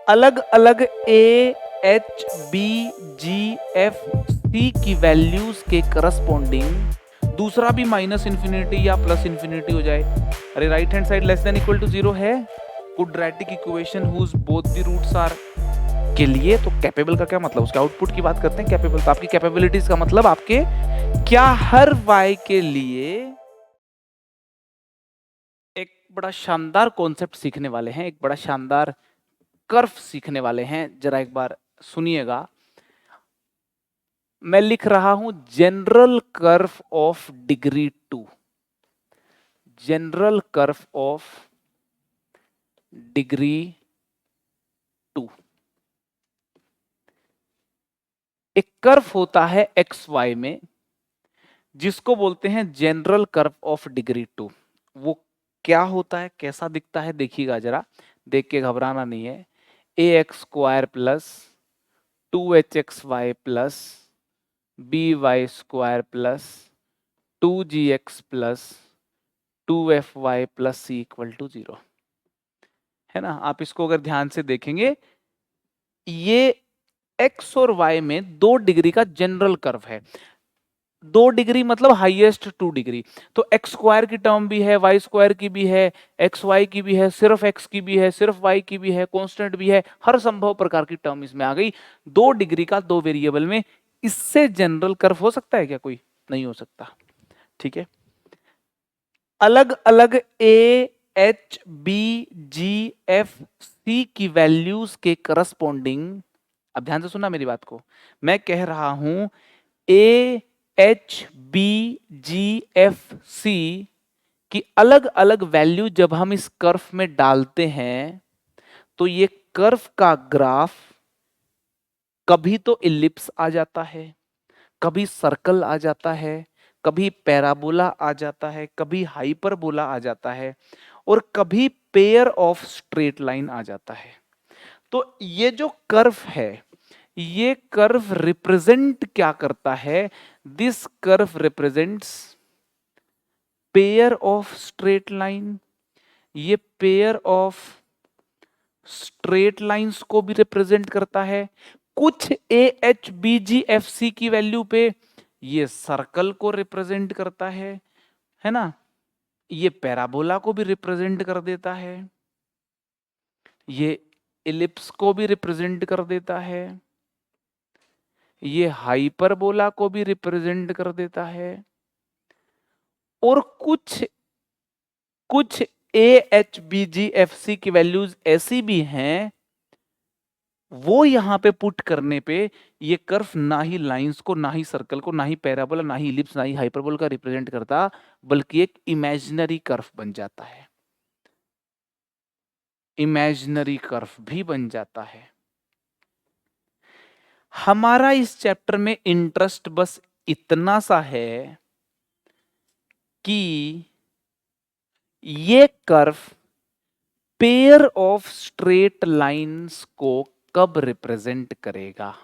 अलग अलग A H B ji F C की वैल्यूज के करस्पॉन्डिंग दूसरा भी माइनस इंफिनिटी या प्लस इंफिनिटी हो जाए। अरे right hand side less than equal to zero है quadratic equation whose both the roots are के लिए। तो कैपेबल का क्या मतलब, उसके आउटपुट की बात करते हैं। कैपेबल तो आपकी कैपेबिलिटीज का मतलब आपके क्या हर वाई के लिए एक बड़ा शानदार कॉन्सेप्ट सीखने वाले हैं, एक बड़ा शानदार कर्व सीखने वाले हैं। जरा एक बार सुनिएगा। मैं लिख रहा हूं general curve of degree 2, general curve of degree 2। एक कर्व होता है एक्स वाई में जिसको बोलते हैं जनरल कर्व ऑफ डिग्री 2। वो क्या होता है, कैसा दिखता है, देखिएगा जरा, देख के घबराना नहीं है। A x square plus 2hxy plus by square plus 2gx plus 2fy plus C equal to 0 है ना। आप इसको अगर ध्यान से देखेंगे, ये x और y में 2 डिग्री का जनरल कर्व है। 2 डिग्री मतलब हाईएस्ट 2 डिग्री। तो एक्स स्क्वायर की टर्म भी है, वाई स्क्वायर की भी है, एक्स वाई की भी है, सिर्फ एक्स की भी है, सिर्फ वाई की भी है, कांस्टेंट भी है, हर संभव प्रकार की टर्म इसमें आ गई। 2 डिग्री का 2 वेरिएबल में, इससे जनरल कर्व हो सकता है क्या? कोई नहीं हो सकता। ठीक है। अलग अलग A H B ji F C की वैल्यूज के करस्पॉन्डिंग, अब ध्यान से सुनना मेरी बात को, मैं कह रहा हूं a H B ji F C की अलग अलग वैल्यू जब हम इस कर्व में डालते हैं तो ये कर्व का ग्राफ कभी तो इलिप्स आ जाता है, कभी सर्कल आ जाता है, कभी पैराबोला आ जाता है, कभी हाइपरबोला आ जाता है, और कभी पेयर ऑफ स्ट्रेट लाइन आ जाता है। तो ये जो कर्व है, ये कर्व रिप्रेजेंट क्या करता है? This curve represents pair of straight line. ये पेयर ऑफ स्ट्रेट लाइंस को भी रिप्रेजेंट करता है। कुछ a H B ji F C की वैल्यू पे ये सर्कल को रिप्रेजेंट करता है ना। ये पैराबोला को भी रिप्रेजेंट कर देता है, ये इलिप्स को भी रिप्रेजेंट कर देता है, ये हाइपरबोला को भी रिप्रेजेंट कर देता है, और कुछ कुछ a H B ji F C की वैल्यूज ऐसी भी हैं, वो यहां पे पुट करने पे ये कर्व ना ही लाइंस को, ना ही सर्कल को, ना ही पैराबोला, ना ही इलिप्स, ना ही हाइपरबोला का रिप्रेजेंट करता, बल्कि एक इमेजिनरी कर्व बन जाता है। इमेजिनरी कर्व भी बन जाता है। हमारा इस चैप्टर में इंटरेस्ट बस इतना सा है कि ये curve pair of straight lines को कब रिप्रेजेंट करेगा।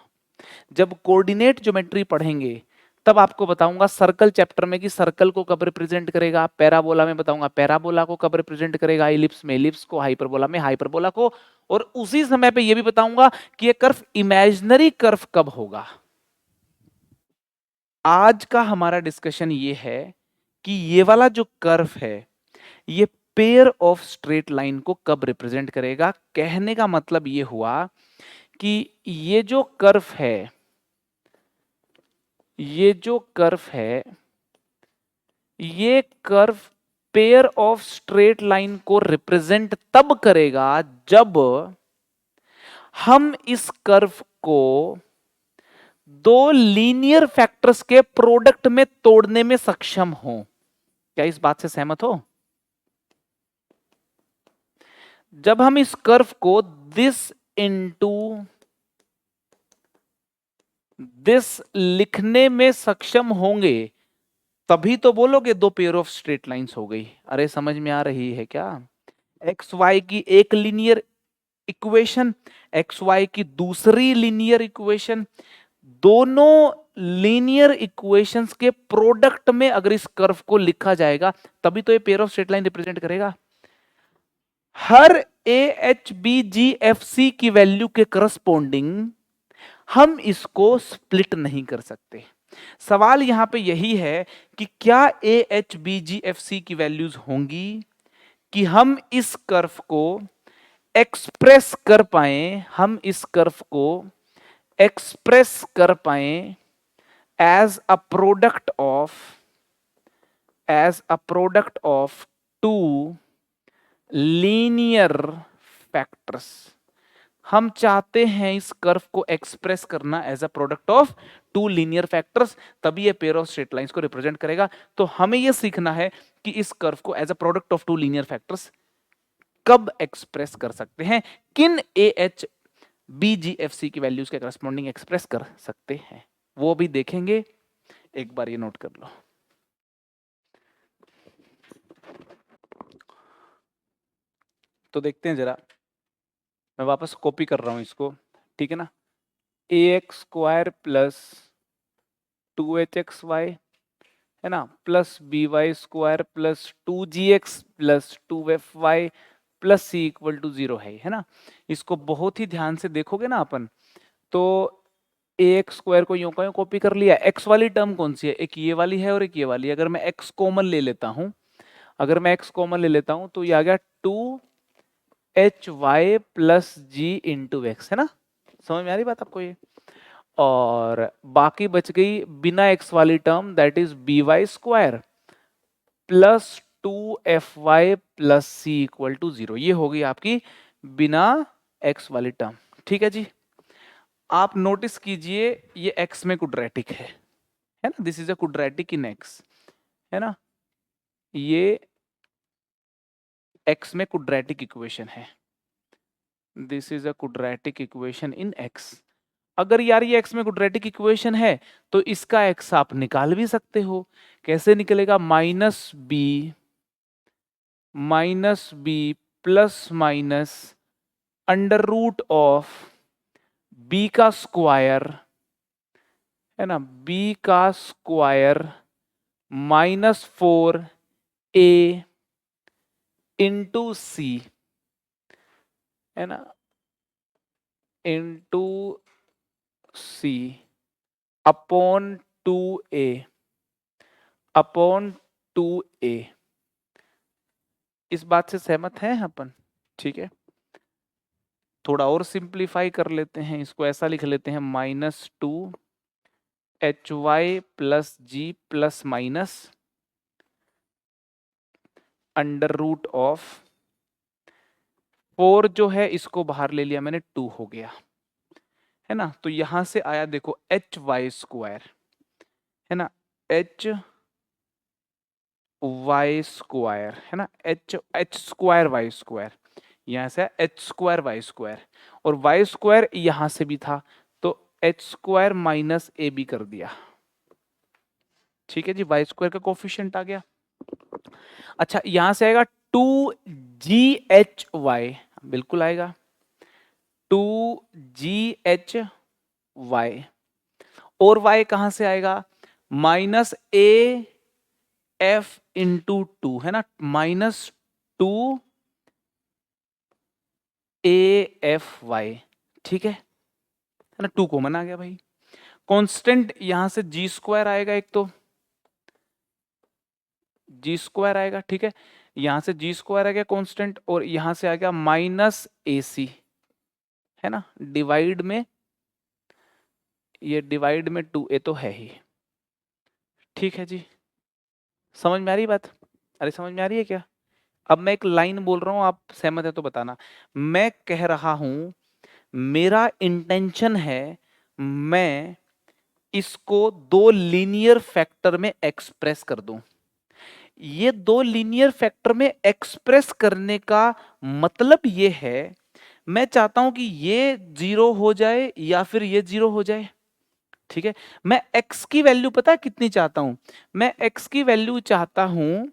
जब कोऑर्डिनेट ज्योमेट्री पढ़ेंगे तब आपको बताऊंगा सर्कल चैप्टर में कि सर्कल को कब रिप्रेजेंट करेगा, पैराबोला में बताऊंगा पैराबोला को कब रिप्रेजेंट करेगा, इलिप्स में इलिप्स को, हाइपरबोला में हाइपरबोला को, और उसी समय पे ये भी बताऊंगा कि ये कर्व इमेजिनरी कर्व कब होगा। आज का हमारा डिस्कशन ये है कि ये वाला जो कर्व है ये पेयर ऑफ स्ट्रेट लाइन को कब रिप्रेजेंट करेगा। कहने का मतलब ये हुआ कि ये जो कर्व है, ये जो कर्व है, ये curve pair of straight line को रिप्रेजेंट तब करेगा जब हम इस कर्व को दो लीनियर फैक्टर्स के प्रोडक्ट में तोड़ने में सक्षम हो। क्या इस बात से सहमत हो? जब हम इस कर्व को दिस इनटू दिस लिखने में सक्षम होंगे तभी तो बोलोगे दो पेयर ऑफ स्ट्रेट लाइंस हो गई। अरे समझ में आ रही है क्या? एक्स वाई की एक लीनियर इक्वेशन, एक्स वाई की दूसरी लीनियर इक्वेशन, दोनों लीनियर इक्वेशंस के प्रोडक्ट में अगर इस कर्व को लिखा जाएगा तभी तो ये pair of straight line represent करेगा। हर A H B ji F C की वैल्यू के करस्पॉन्डिंग हम इसको स्प्लिट नहीं कर सकते। सवाल यहां पे यही है कि क्या a H B ji F C की वैल्यूज होंगी कि हम इस कर्व को एक्सप्रेस कर पाए, हम इस कर्व को एक्सप्रेस कर पाए as a product of, as a product of two linear factors. हम चाहते हैं इस कर्व को एक्सप्रेस करना as a product of two linear factors, तभी ये पेयर ऑफ स्ट्रेट लाइंस को रिप्रेजेंट करेगा। तो हमें यह सीखना है कि इस कर्व को as a product of two linear factors कब एक्सप्रेस कर सकते हैं, किन a H B ji F C की वैल्यूज के करस्पॉन्डिंग एक्सप्रेस कर सकते हैं, वो भी देखेंगे। एक बार ये नोट कर लो। तो देखते हैं जरा, मैं वापस कॉपी कर रहा हूं इसको, ठीक है ना। ए एक्स स्क्वायर प्लस 2hxy है ना, plus b y square plus 2gx plus 2fy plus C equal to 0 है ना। इसको बहुत ही ध्यान से देखोगे ना अपन, तो ए एक्स स्क्वायर को यूं का यूं कॉपी कर लिया। एक्स वाली टर्म कौन सी है, एक ये वाली है और एक ये वाली है। अगर मैं एक्स कॉमन ले लेता हूं, अगर मैं एक्स कॉमन ले लेता हूं तो ये आ गया 2hy प्लस जी इंटू एक्स, है ना। समझ में आ रही बात आपको ये। और बाकी बच गई बिना एक्स वाली term, that is b y square plus 2fy plus C equal to 0। ये हो गई आपकी बिना एक्स वाली टर्म, ठीक है जी। आप नोटिस कीजिए ये एक्स में क्वाड्रेटिक है ना, this is a quadratic in x, है ना। ये एक्स में क्वाड्रेटिक इक्वेशन है, this is a quadratic equation in x. अगर यार ये एक्स में क्वाड्रेटिक इक्वेशन है तो इसका एक्स आप निकाल भी सकते हो। कैसे निकलेगा, minus b plus minus under root of b का स्क्वायर, है ना, बी का स्क्वायर -4a इंटू सी, है ना, इंटू सी अपॉन 2a, अपॉन 2a। इस बात से सहमत हैं अपन, ठीक है। थोड़ा और सिंप्लीफाई कर लेते हैं, इसको ऐसा लिख लेते हैं -2hy plus g plus minus under root of 4 जो है इसको बाहर ले लिया मैंने, 2 हो गया, है ना। तो यहां से आया देखो एच वाई स्क्वायर, है ना, एच वाई स्क्वायर, है ना, h h square y square, यहां से एच स्क्वायर वाई स्क्वायर, और वाई स्क्वायर यहां से भी था तो h square minus a b कर दिया, ठीक है जी। वाई स्क्वायर का कोफिशिएंट आ गया। अच्छा यहां से आएगा 2ghy, बिल्कुल आएगा 2ghy, और y कहां से आएगा, -a f इंटू 2, है ना, -2 a f y, ठीक है ना। 2 कॉमन आ गया भाई। कांस्टेंट यहां से जी स्क्वायर आएगा, एक तो जी स्क्वायर आएगा, ठीक है। यहां से जी स्क्वायर आ गया कांस्टेंट, और यहां से आ गया -ac, है ना, डिवाइड में, ये डिवाइड में 2a तो है ही, ठीक है जी। समझ में आ रही बात, अरे समझ में आ रही है क्या। अब मैं एक लाइन बोल रहा हूं, आप सहमत है तो बताना। मैं कह रहा हूं, मेरा इंटेंशन है मैं इसको दो लीनियर फैक्टर में एक्सप्रेस कर दूं। ये दो लीनियर फैक्टर में एक्सप्रेस करने का मतलब ये है, मैं चाहता हूं कि ये 0 हो जाए या फिर ये 0 हो जाए, ठीक है। मैं x की वैल्यू पता है कितनी चाहता हूं, मैं x की वैल्यू चाहता हूं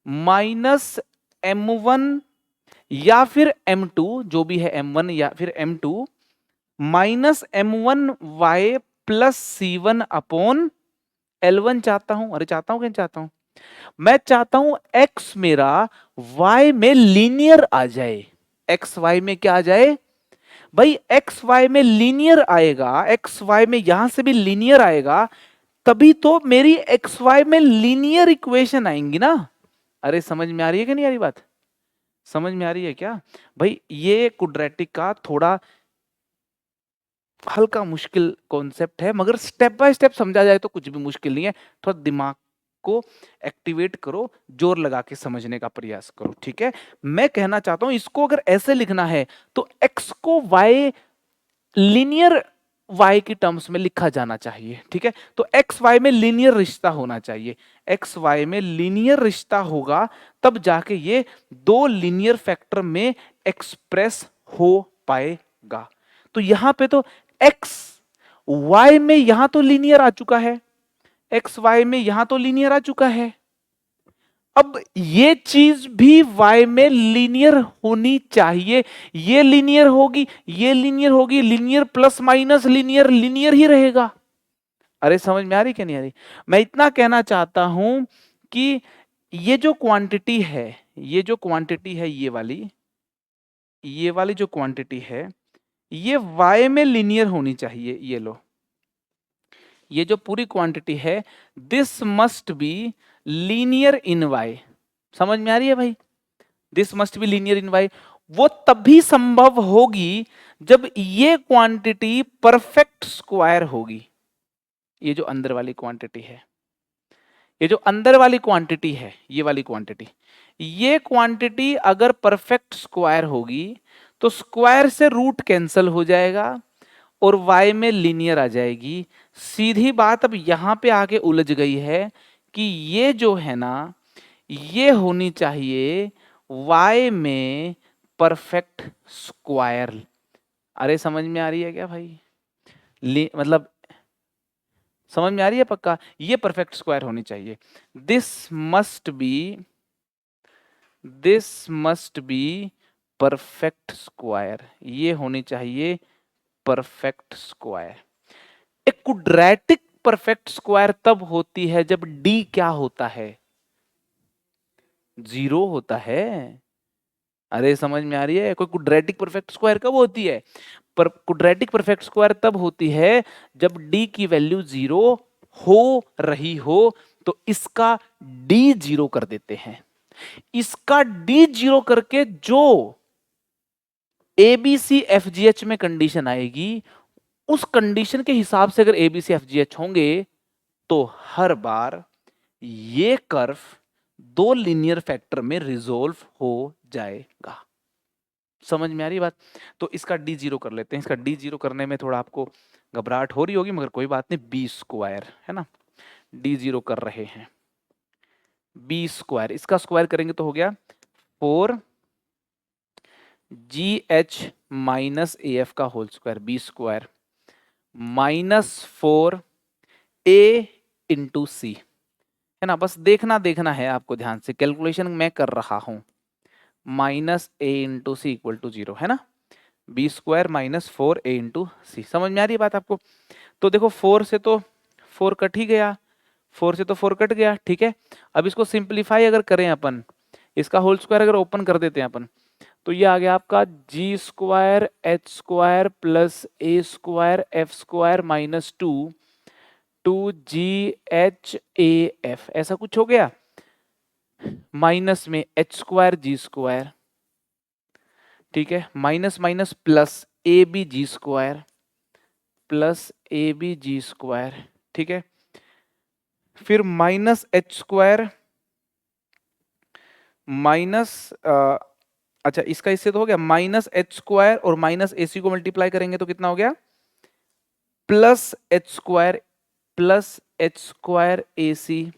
-m1 या फिर m2, जो भी है m1 या फिर m2, -m1y plus c1 upon l1 चाहता हूं। अरे चाहता हूं कि नहीं चाहता हूं, मैं चाहता हूं x मेरा y में लीनियर आ जाए। x y में क्या आ जाए भाई? x y में लीनियर आएगा, x y में यहां से भी लीनियर आएगा, तभी तो मेरी एक्स वाई में लीनियर इक्वेशन आएंगी ना। अरे समझ में आ रही है कि नहीं आ रही बात? समझ में आ रही है क्या भाई? ये क्वाड्रेटिक का थोड़ा हल्का मुश्किल कॉन्सेप्ट है, मगर स्टेप बाय स्टेप समझा जाए तो कुछ भी मुश्किल नहीं है। थोड़ा दिमाग को एक्टिवेट करो, जोर लगा के समझने का प्रयास करो, ठीक है। मैं कहना चाहता हूं इसको अगर ऐसे लिखना है तो x को y लीनियर y की टर्म्स में लिखा जाना चाहिए, ठीक है। तो x y में लीनियर रिश्ता होना चाहिए, x y में लीनियर रिश्ता होगा तब जाके ये दो लीनियर फैक्टर में एक्सप्रेस हो पाएगा। तो यहां पे तो x y में यहां तो लीनियर आ चुका है, x y में यहां तो लीनियर आ चुका है। अब ये चीज भी y में लीनियर होनी चाहिए। ये लीनियर होगी, ये लीनियर होगी, linear plus minus linear linear ही रहेगा। अरे समझ में आ रही क्या नहीं आ रही? मैं इतना कहना चाहता हूं कि ये जो क्वांटिटी है, ये जो क्वांटिटी है, ये वाली जो क्वांटिटी है, ये y में लीनियर होनी चाहिए। ये लो, ये जो पूरी क्वांटिटी है, this must be linear in y। समझ में आ रही है भाई? This must be linear in y। वो तभी संभव होगी जब ये क्वांटिटी परफेक्ट स्क्वायर होगी। ये जो अंदर वाली क्वांटिटी है, ये जो अंदर वाली क्वांटिटी है, ये वाली क्वांटिटी, ये क्वांटिटी अगर परफेक्ट स्क्वायर होगी तो स्क्वायर से रूट कैंसिल हो जाएगा और y में लीनियर आ जाएगी। सीधी बात अब यहां पे आके उलझ गई है कि ये जो है ना, ये होनी चाहिए y में परफेक्ट स्क्वायर। अरे समझ में आ रही है क्या भाई? मतलब समझ में आ रही है पक्का? ये परफेक्ट स्क्वायर होनी चाहिए। This must be perfect square, ये होनी चाहिए परफेक्ट स्क्वायर। एक क्वाड्रेटिक परफेक्ट स्क्वायर तब होती है जब d क्या होता है? 0 होता है। अरे समझ में आ रही है? कोई क्वाड्रेटिक परफेक्ट स्क्वायर कब होती है? पर क्वाड्रेटिक परफेक्ट स्क्वायर तब होती है जब d की वैल्यू 0 हो रही हो। तो इसका d 0 कर देते हैं। इसका d 0 करके जो ABCFGH में कंडीशन आएगी, उस कंडीशन के हिसाब से अगर ABCFGH होंगे तो हर बार ये कर्व दो लीनियर फैक्टर में रिजोल्व हो जाएगा। समझ में आ रही बात? तो इसका d 0 कर लेते हैं। इसका d 0 करने में थोड़ा आपको घबराहट हो रही होगी, मगर कोई बात नहीं, b स्क्वायर है ना, d 0 कर रहे हैं, b स्क्वायर, इसका स्क्वायर करेंगे तो हो गया 4 GH माइनस AF का whole square, b square minus 4 A into C, है ना। बस देखना है आपको ध्यान से, कैलकुलेशन मैं कर रहा हूं। Minus A into C equal to 0, है ना। B square minus 4A into C. समझ में आ रही है बात आपको? तो देखो 4 से तो 4 कट ही गया, 4 से तो 4 कट गया, ठीक है। अब इसको सिंप्लीफाई अगर करें अपन, इसका होल स्क्वायर अगर ओपन कर देते हैं अपन, तो ये आ गया आपका G square H square plus A square F square minus 2GHAF, ऐसा कुछ हो गया। माइनस में एच स्क्वायर जी स्क्वायर, ठीक है, माइनस माइनस प्लस ए बी जी स्क्वायर प्लस ए बी जी स्क्वायर, ठीक है। फिर माइनस एच स्क्वायर माइनस अच्छा इसका इससे तो हो गया माइनस एच स्क्वायर और माइनस ए सी को मल्टीप्लाई करेंगे तो कितना हो गया? Plus h square a c,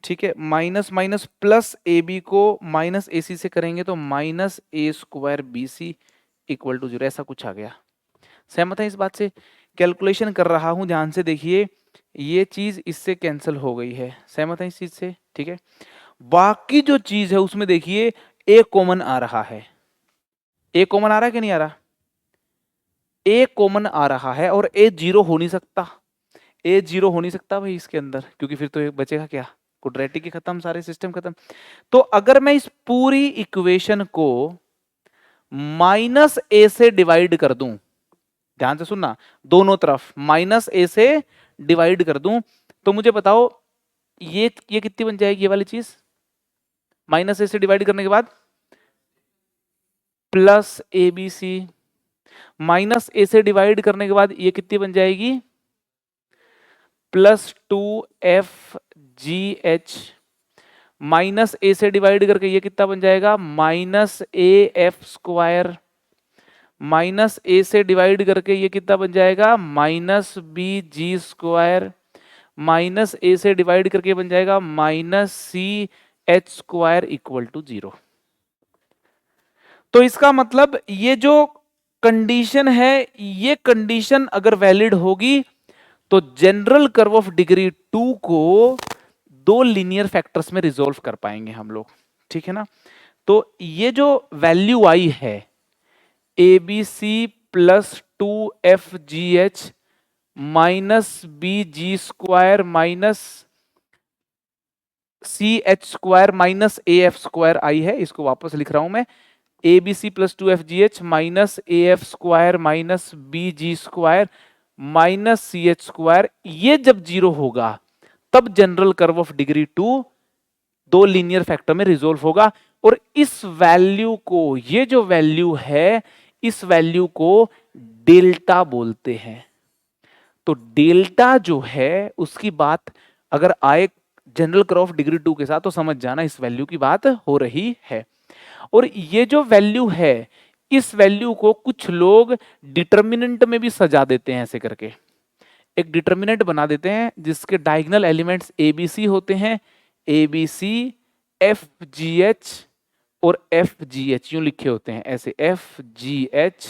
ठीक है। माइनस माइनस प्लस ए बी को माइनस ए सी से करेंगे तो minus a square b c equal to 0, ऐसा कुछ आ गया। सहमत है इस बात से? कैलकुलेशन कर रहा हूं, ध्यान से देखिए, ये चीज इससे कैंसिल हो गई है। सहमत है इस चीज से? ठीक है। बाकी जो चीज है उसमें देखिए ए कॉमन आ रहा है। ए कॉमन आ रहा है कि नहीं आ रहा? ए कॉमन आ रहा है और ए 0 हो नहीं सकता। ए 0 हो नहीं सकता भाई इसके अंदर, क्योंकि फिर तो बचेगा क्या? क्वाड्रेटिक ही खत्म, सारे सिस्टम खत्म। तो अगर मैं इस पूरी इक्वेशन को माइनस ए से डिवाइड कर दूं, ध्यान से सुनना, दोनों तरफ माइनस ए से डिवाइड कर दूं, तो मुझे बताओ ये कितनी बन जाएगी ये वाली चीज, माइनस ए से डिवाइड करने के बाद plus A B C, minus A से डिवाइड करने के बाद ये कितनी बन जाएगी, प्लस 2FGH, माइनस ए से डिवाइड करके ये कितना बन जाएगा, माइनस AF², माइनस ए से डिवाइड करके ये कितना बन जाएगा, माइनस BG², माइनस ए से डिवाइड करके बन जाएगा माइनस CH² इक्वल टू 0। तो इसका मतलब ये जो कंडीशन है, ये कंडीशन अगर वैलिड होगी तो जनरल कर्व ऑफ डिग्री 2 को दो लीनियर फैक्टर्स में रिजोल्व कर पाएंगे हम लोग, ठीक है ना। तो ये जो वैल्यू आई है ABC plus 2FGH minus BG² minus CH² minus AF² आई है, इसको वापस लिख रहा हूं मैं, ABC plus 2FGH minus AF² minus BG² minus CH², ये जब 0 होगा तब जनरल कर्व ऑफ डिग्री 2 दो लीनियर फैक्टर में रिजोल्व होगा। और इस वैल्यू को, ये जो वैल्यू है, इस वैल्यू को डेल्टा बोलते हैं। तो डेल्टा जो है उसकी बात अगर आए जनरल कर्व ऑफ डिग्री 2 के साथ, तो समझ जाना इस वैल्यू की बात हो रही है। और ये जो वैल्यू है, इस वैल्यू को कुछ लोग डिटर्मिनेंट में भी सजा देते हैं, ऐसे करके एक डिटर्मिनेंट बना देते हैं जिसके डायगोनल एलिमेंट्स ABC होते हैं, ABC FGH और FGH यूं लिखे होते हैं, ऐसे FGH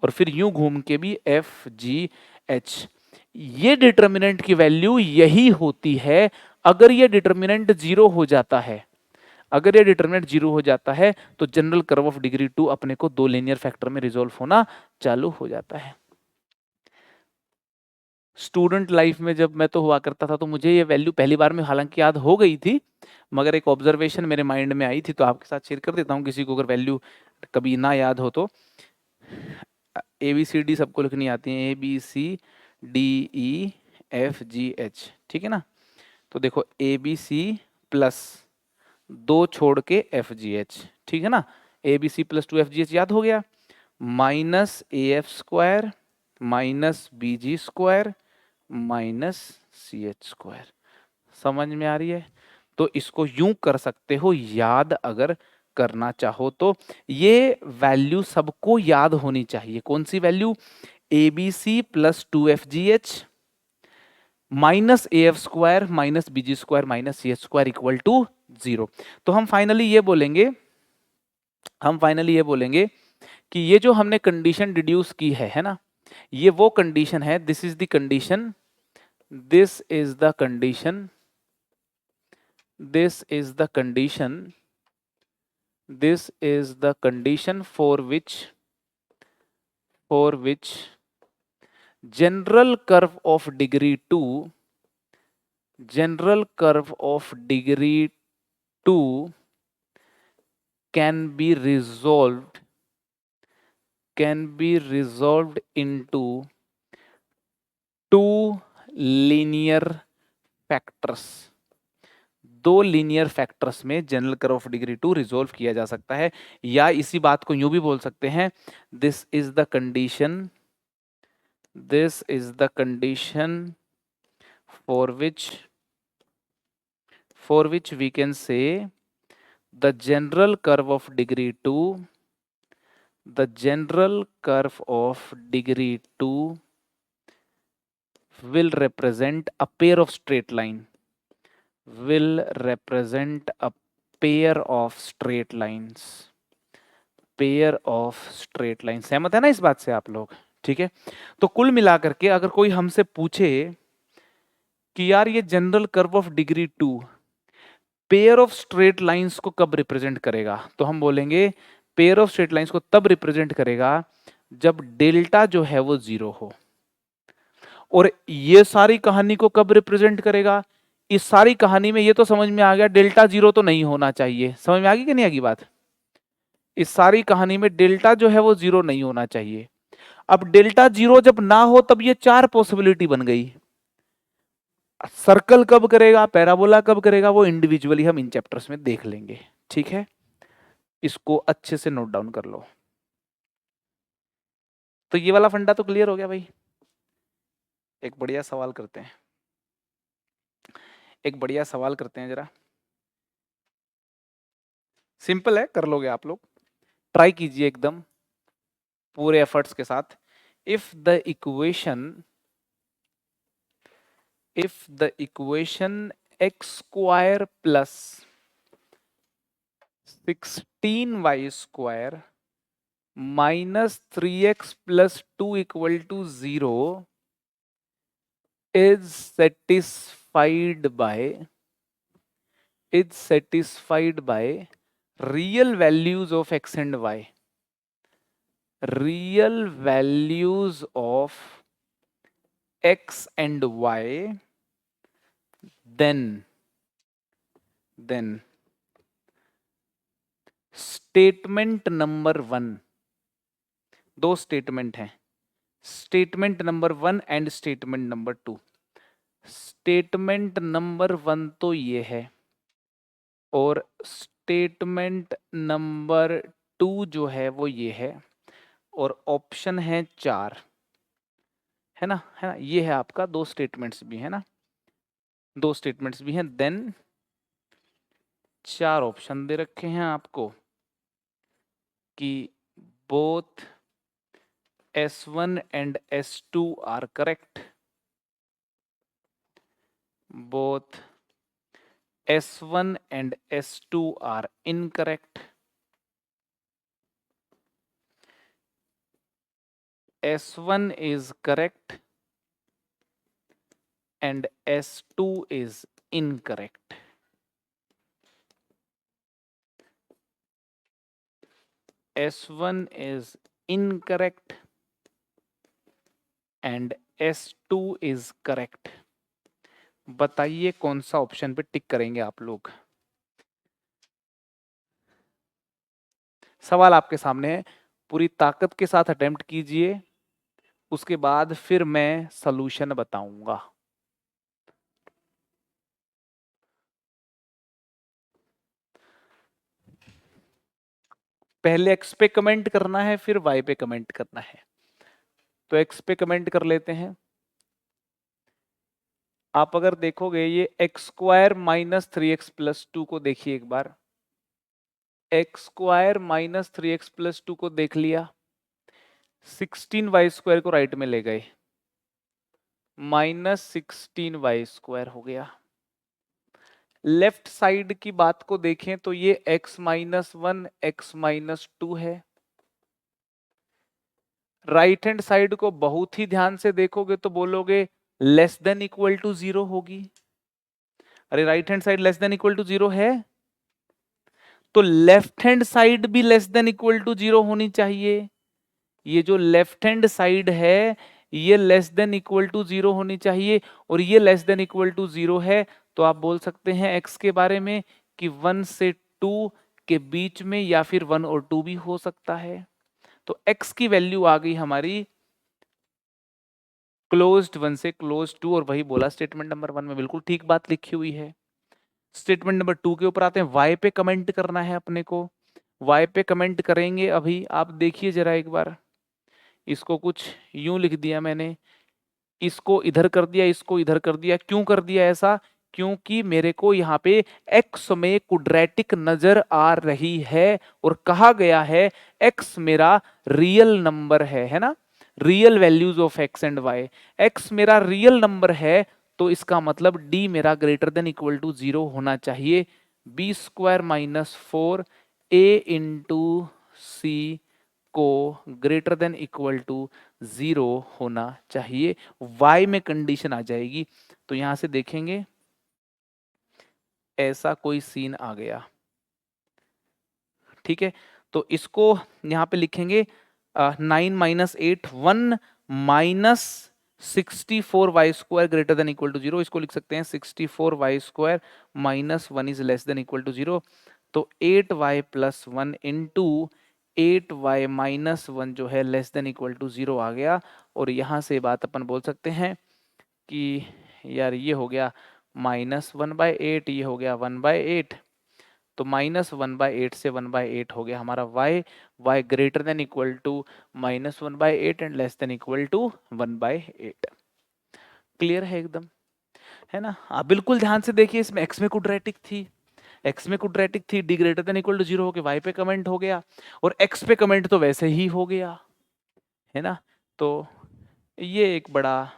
और फिर यूं घूम के भी FGH। ये डिटर्मिनेंट की वैल्यू यही होती है। अगर ये डिटर्मिनेंट 0 हो जाता है, अगर ये डिटर्मिनेंट 0 हो जाता है तो जनरल कर्व ऑफ डिग्री 2 अपने को दो लीनियर फैक्टर में रिजोल्व होना चालू हो जाता है। स्टूडेंट लाइफ में जब मैं तो हुआ करता था, तो मुझे ये वैल्यू पहली बार में हालांकि याद हो गई थी, मगर एक ऑब्जर्वेशन मेरे माइंड में आई थी, तो आपके साथ शेयर कर देता हूँ, किसी को अगर वैल्यू कभी ना याद हो तो। ABCD सबको लिखनी आती है, ABCDEFGH, ठीक है ना। तो देखो ABC प्लस 2 छोड़ के FGH, ठीक है ना। ABC प्लस 2FGH याद हो गया, minus AF² minus BG² minus CH²। समझ में आ रही है। तो इसको यूं कर सकते हो याद, अगर करना चाहो तो। ये वैल्यू सबको याद होनी चाहिए। कौन सी value, ABC plus 2FGH minus AF² minus BG² minus CH² equal to 0। तो हम फाइनली ये बोलेंगे, कि ये जो हमने कंडीशन डिड्यूस की है ना, ये वो कंडीशन है, this is the condition, this is the condition, this is the condition, this is the condition for which general curve of degree 2, general curve of degree 2 can be resolved into two linear factors. दो linear factors में general curve of degree 2 resolve किया जा सकता है। या इसी बात को यूं भी बोल सकते हैं, this is the condition for which we can say the general curve of degree 2 will represent a pair of straight line, सहमत है ना इस बात से आप लोग, ठीक है। तो कुल मिलाकर के अगर कोई हमसे पूछे कि यार ये general curve of degree 2 pair of straight lines को कब रिप्रेजेंट करेगा, तो हम बोलेंगे पेयर ऑफ स्ट्रेट लाइंस को तब रिप्रेजेंट करेगा जब डेल्टा जो है वो 0 हो। और ये सारी कहानी को कब रिप्रेजेंट करेगा, इस सारी कहानी में ये तो समझ में आ गया डेल्टा जीरो तो नहीं होना चाहिए, समझ में आ गई कि नहीं आ गई बात? इस सारी कहानी में डेल्टा जो है वो जीरो नहीं होना चाहिए। अब डेल्टा जीरो जब ना हो तब ये चार पॉसिबिलिटी बन गई। सर्कल कब करेगा, पैराबोला कब करेगा, वो इंडिविजुअली हम इन चैप्टर्स में देख लेंगे, ठीक है? इसको अच्छे से नोट डाउन कर लो। तो ये वाला फंडा तो क्लियर हो गया भाई। एक बढ़िया सवाल करते हैं, एक बढ़िया सवाल करते हैं जरा। सिंपल है, कर लोगे आप लोग, ट्राई कीजिए एकदम पूरे एफर्ट्स के साथ। If the equation x square plus 16y square minus 3x plus 2 equal to 0 is satisfied by real values of x and y, real values of x and y, then statement number 1, दो statement हैं, statement number 1 and statement number 2। Statement number 1 तो ये है, और statement number 2 जो है वो ये है, और ऑप्शन है 4, है ना, है ना, ये है आपका, दो स्टेटमेंट्स भी है ना, दो स्टेटमेंट्स भी हैं, देन 4 ऑप्शन दे रखे हैं आपको कि both S1 and S2 are correct, both S1 and S2 are incorrect, S1 is correct and S2 is incorrect. S1 is incorrect and S2 is correct. बताइए कौन सा ऑप्शन पे टिक करेंगे आप लोग? सवाल आपके सामने है, पूरी ताकत के साथ अटेम्प्ट कीजिए, उसके बाद फिर मैं सॉल्यूशन बताऊंगा। पहले एक्स पे कमेंट करना है, फिर वाई पे कमेंट करना है। तो एक्स पे कमेंट कर लेते हैं। आप अगर देखोगे ये x square minus 3x plus 2 को देखिए एक बार, x square minus 3x plus 2 को देख लिया, 16y स्क्वायर को राइट में ले गए, माइनस 16y स्क्वायर हो गया। लेफ्ट साइड की बात को देखें तो ये x माइनस 1 x माइनस 2 है। राइट हैंड साइड को बहुत ही ध्यान से देखोगे तो बोलोगे लेस देन इक्वल टू 0 होगी। अरे right hand side less than equal to 0 है, तो लेफ्ट हैंड साइड भी लेस देन इक्वल टू 0 होनी चाहिए। ये जो लेफ्ट हैंड साइड है ये लेस देन इक्वल टू 0 होनी चाहिए, और ये लेस देन इक्वल टू 0 है, तो आप बोल सकते हैं x के बारे में कि 1 से 2 के बीच में, या फिर 1 और 2 भी हो सकता है। तो x की वैल्यू आ गई हमारी क्लोज्ड 1 से क्लोज 2, और वही बोला स्टेटमेंट नंबर 1 में, बिल्कुल ठीक बात लिखी हुई है। स्टेटमेंट नंबर 2 के ऊपर आते हैं, y पे कमेंट करना है अपने को। y पे कमेंट करेंगे, अभी आप देखिए जरा एक बार, इसको कुछ यूं लिख दिया मैंने, इसको इधर कर दिया, इसको इधर कर दिया। क्यों कर दिया ऐसा? क्योंकि मेरे को यहाँ पे x में क्वाड्रेटिक नजर आ रही है, और कहा गया है x मेरा रियल नंबर है ना, real values of x and y। x मेरा रियल नंबर है, तो इसका मतलब d मेरा ग्रेटर देन इक्वल टू 0 होना चाहिए। B square minus 4 a into C को ग्रेटर देन इक्वल टू 0 होना चाहिए। y में कंडीशन आ जाएगी, तो यहां से देखेंगे ऐसा कोई सीन आ गया, ठीक है। तो इसको यहां पे लिखेंगे 9 minus 8 1 minus 64y² greater than equal to 0, इसको लिख सकते हैं 64y² minus 1 is less than equal to 0। तो 8y plus 1 into 8y minus 1 जो है लेस देन इक्वल टू 0 आ गया। और यहाँ से बात अपन बोल सकते हैं कि यार ये हो गया -1/8, ये हो गया 1/8। तो -1/8 से 1/8 हो गया हमारा y greater than equal to -1/8 and less than equal to 1/8। Clear है एकदम, है ना? आप बिल्कुल ध्यान से देखिए, इसमें x में क्वाड्रेटिक थी, d greater than equal to 0 होके y पे कमेंट हो गया, और x पे कमेंट तो वैसे ही हो गया, है ना? तो ये एक बड़ा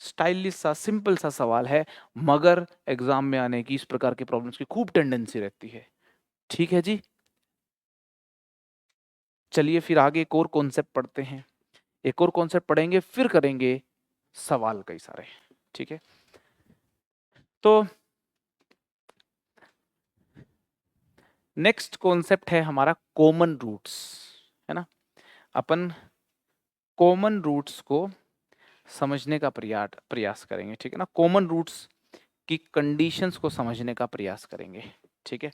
स्टाइलिश सा सिंपल सा सवाल है, मगर एग्जाम में आने की इस प्रकार के प्रॉब्लम्स की खूब टेंडेंसी रहती है। ठीक है जी, चलिए फिर आगे एक और कॉन्सेप्ट पढ़ते हैं, एक और कॉन्सेप्ट पढ़ेंगे, फिर करेंगे सवाल कई सारे। ठीक है, तो नेक्स्ट कॉन्सेप्ट है हमारा कॉमन रूट्स, है ना? अपन कॉमन रूट्स को समझने का प्रयास करेंगे, ठीक है ना? कॉमन रूट्स की कंडीशंस को समझने का प्रयास करेंगे। ठीक है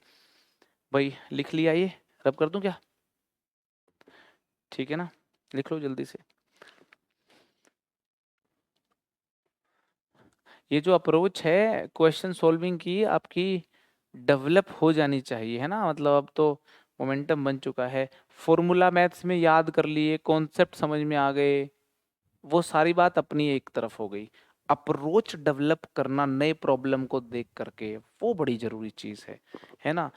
भाई, लिख लिया? ये रब कर दूं क्या? ठीक है ना, लिख लो जल्दी से। ये जो अप्रोच है क्वेश्चन सॉल्विंग की आपकी डेवलप हो जानी चाहिए, है ना? मतलब अब तो मोमेंटम बन चुका है, फॉर्मूला मैथ्स में याद कर लिए, कॉन्सेप्ट समझ में आ गए, वो सारी बात अपनी एक तरफ हो गई। अप्रोच डेवलप करना नए प्रॉब्लम को देख करके, वो बड़ी जरूरी चीज है ना?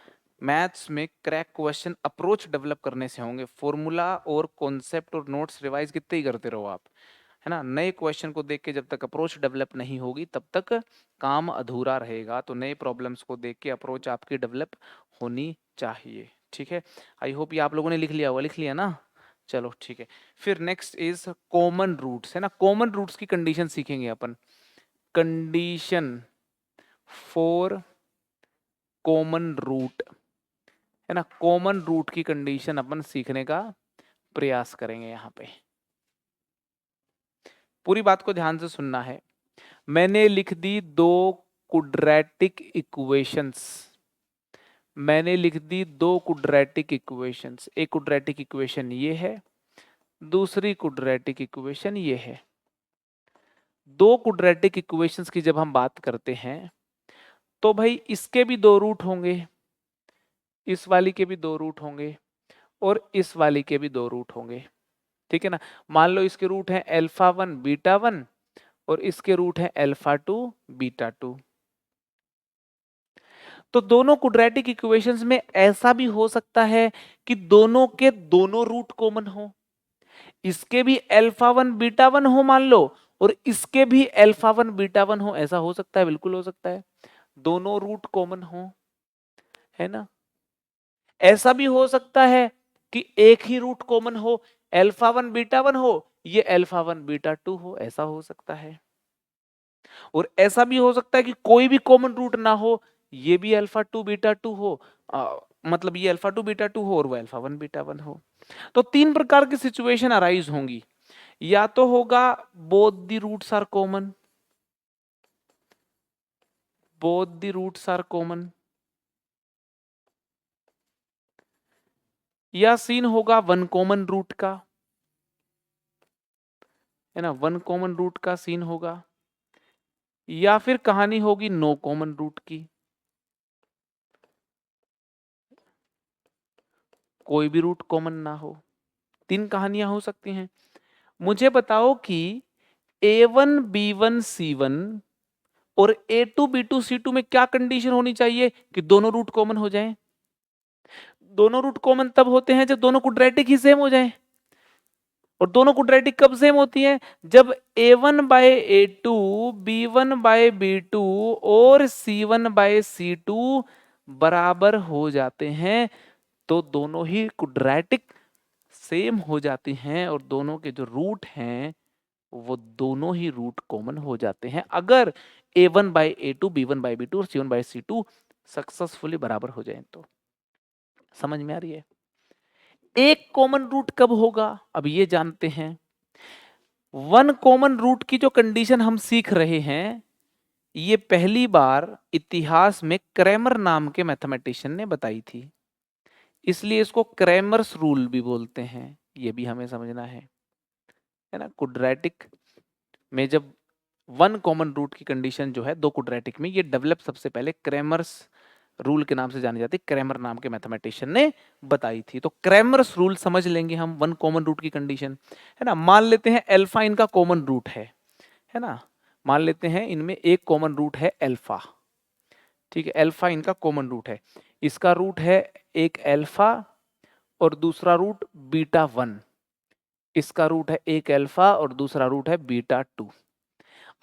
मैथ्स में क्रैक क्वेश्चन अप्रोच डेवलप करने से होंगे। फॉर्मूला और कॉन्सेप्ट और नोट्स रिवाइज कितने ही करते रहो आप, है ना, नए क्वेश्चन को देख के जब तक अप्रोच डेवलप नहीं होगी तब तक काम अधूरा रहेगा। तो नए प्रॉब्लम्स को देख के अप्रोच आपकी डेवलप होनी चाहिए। ठीक है, आई होप ये आप लोगों ने लिख लिया हुआ, लिख लिया ना? चलो ठीक है, फिर नेक्स्ट इज कॉमन रूट्स, है ना? कॉमन रूट्स की कंडीशन सीखेंगे अपन। कंडीशन फॉर कॉमन रूट, है ना? कॉमन रूट की कंडीशन अपन सीखने का प्रयास करेंगे। यहाँ पे पूरी बात को ध्यान से सुनना है। मैंने लिख दी दो क्वाड्रेटिक इक्वेशंस, मैंने लिख दी दो क्वाड्रेटिक इक्वेशंस। एक क्वाड्रेटिक इक्वेशन ये है, दूसरी क्वाड्रेटिक इक्वेशन ये है। दो क्वाड्रेटिक इक्वेशंस की जब हम बात करते हैं तो भाई इसके भी दो रूट होंगे, इस वाली के भी दो रूट होंगे, और इस वाली के भी दो रूट होंगे। ठीक है ना? मान लो इसके रूट है α1 β1 और इसके रूट है α2 β2। तो दोनों क्वाड्रेटिक इक्वेशंस में ऐसा भी हो सकता है कि दोनों के दोनों रूट कॉमन हो, इसके भी α1 β1 हो मान लो, और इसके भी α1 β1 हो, ऐसा हो सकता है, बिल्कुल हो सकता है, दोनों रूट कॉमन हो, है ना? ऐसा भी हो सकता है कि एक ही रूट कॉमन हो, α1 β1 हो, ये α1 β2 हो, ऐसा हो सकता है। और ऐसा भी हो सकता है कि कोई भी कॉमन रूट ना हो, ये भी α2 β2 हो, मतलब ये α2 β2 हो और वो α1 β1 हो। तो तीन प्रकार की सिचुएशन अराइज होंगी। या तो होगा both the roots are common, both the roots are common, या सीन होगा वन कॉमन रूट का, है ना, वन कॉमन रूट का सीन होगा, या फिर कहानी होगी नो कॉमन रूट की, कोई भी रूट कॉमन ना हो। तीन कहानियां हो सकती हैं। मुझे बताओ कि A1 B1 C1 और A2 B2 C2 में क्या कंडीशन होनी चाहिए कि दोनों रूट कॉमन हो जाएं? दोनों रूट कॉमन तब होते हैं जब दोनों क्वाड्रेटिक ही सेम हो जाएं। और दोनों क्वाड्रेटिक कब सेम होती हैं? जब A1 bye A2, B1 bye B2 और C1 बाय C2 बराबर हो जाते हैं, तो दोनों ही क्वाड्रेटिक सेम हो जाती हैं और दोनों के जो रूट हैं वो दोनों ही रूट कॉमन हो जाते हैं, अगर A1 bye A2, B1 bye B2 और C1 बाय C2 सक्सेसफुली बराबर हो जाएं तो। समझ में आ रही है? एक कॉमन रूट कब होगा, अब ये जानते हैं। वन कॉमन रूट की जो कंडीशन हम सीख रहे हैं, ये पहली बार इतिहास में क्रैमर नाम के मैथमेटिशियन ने बताई थी, इसलिए इसको क्रैमर्स रूल भी बोलते हैं। ये भी हमें समझना है ना। क्वाड्रेटिक में जब वन कॉमन रूट की कंडीशन जो है दो क्वाड्रेटिक में, ये डेवलप सबसे पहले क्रैमर्स रूल के नाम से जानी जाती है, क्रैमर नाम के मैथमेटिशियन ने बताई थी। तो क्रैमर्स रूल समझ लेंगे हम वन कॉमन रूट की कंडीशन, है ना। मान लेते हैं अल्फा इनका कॉमन रूट है ना। मान लेते हैं इनमें एक कॉमन रूट है अल्फा, ठीक है। अल्फा इनका कॉमन रूट है, इसका रूट है एक अल्फा और दूसरा रूट बीटा 1, इसका रूट है एक अल्फा और दूसरा रूट है बीटा 2।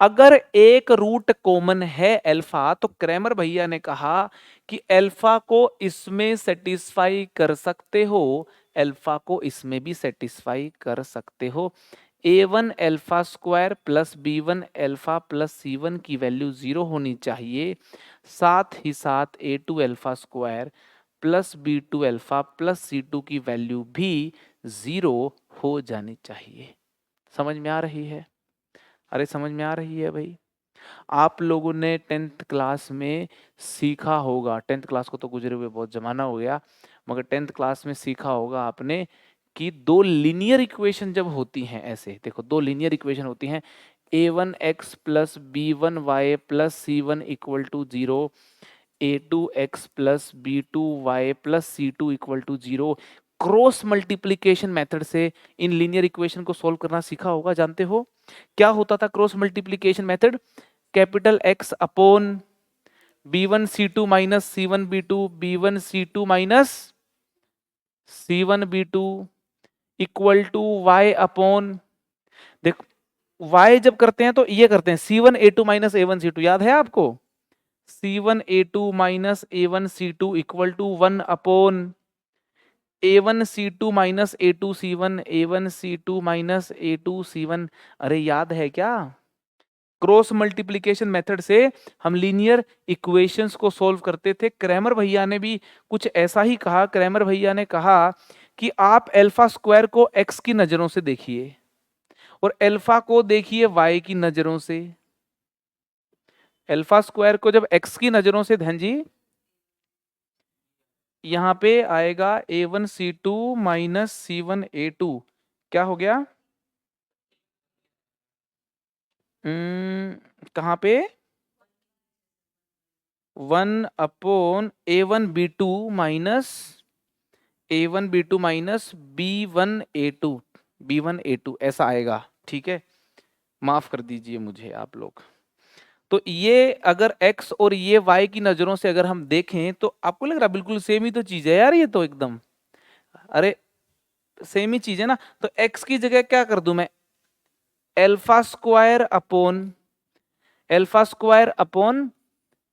अगर एक रूट कॉमन है अल्फा, तो क्रैमर भैया ने कहा कि अल्फा को इसमें सेटिस्फाई कर सकते हो, अल्फा को इसमें भी सेटिस्फाई कर सकते हो। a1 alpha square plus b1 alpha plus c1 की वैल्यू 0 होनी चाहिए, साथ ही साथ a2 alpha square plus b2 alpha plus c2 की वैल्यू भी 0 हो जानी चाहिए। समझ में आ रही है? अरे समझ में आ रही है भाई? आप लोगों ने 10th क्लास में सीखा होगा, 10th क्लास को तो गुजरे हुए बहुत जमाना हो गया, मगर 10th क्लास में सीखा होगा आपने कि दो लीनियर इक्वेशन जब होती हैं, ऐसे देखो दो लीनियर इक्वेशन होती हैं, a1x plus b1y plus c1 equal to 0, a2x plus b2y plus c2 equal to 0। Cross multiplication method से इन लीनियर इक्वेशन को सॉल्व करना सीखा होगा, जानते हो क्या होता था cross multiplication method? Capital X upon b1 c2 minus c1 b2, b1 c2 minus c1 b2 equal to y upon, देख y जब करते हैं तो ये करते हैं c1 a2 minus a1 c2, याद है आपको? c1 a2 minus a1 c2 equal to 1 upon a1 c2 minus a2 c1, a1 c2 minus a2 c1। अरे याद है क्या? क्रॉस मल्टीप्लिकेशन मेथड से हम लीनियर इक्वेशंस को सॉल्व करते थे। क्रैमर भैया ने भी कुछ ऐसा ही कहा। क्रैमर भैया ने कहा कि आप अल्फा स्क्वायर को x की नजरों से देखिए और अल्फा को देखिए y की नजरों से। अल्फा स्क्वायर को जब x की नजरों से, धन जी यहां पे आएगा a1 c2 minus c1 a2, क्या हो गया? कहां पे? 1 upon a1 b2 minus a1 b2 minus b1 a2, b1 a2 ऐसा आएगा, ठीक है। माफ कर दीजिए मुझे आप लोग। तो ये अगर x और ये y की नजरों से अगर हम देखें तो आपको लग रहा बिल्कुल सेम ही तो चीज है यार, ये तो एकदम, अरे सेम ही चीज है ना। तो x की जगह क्या कर दूं मैं? Alpha square upon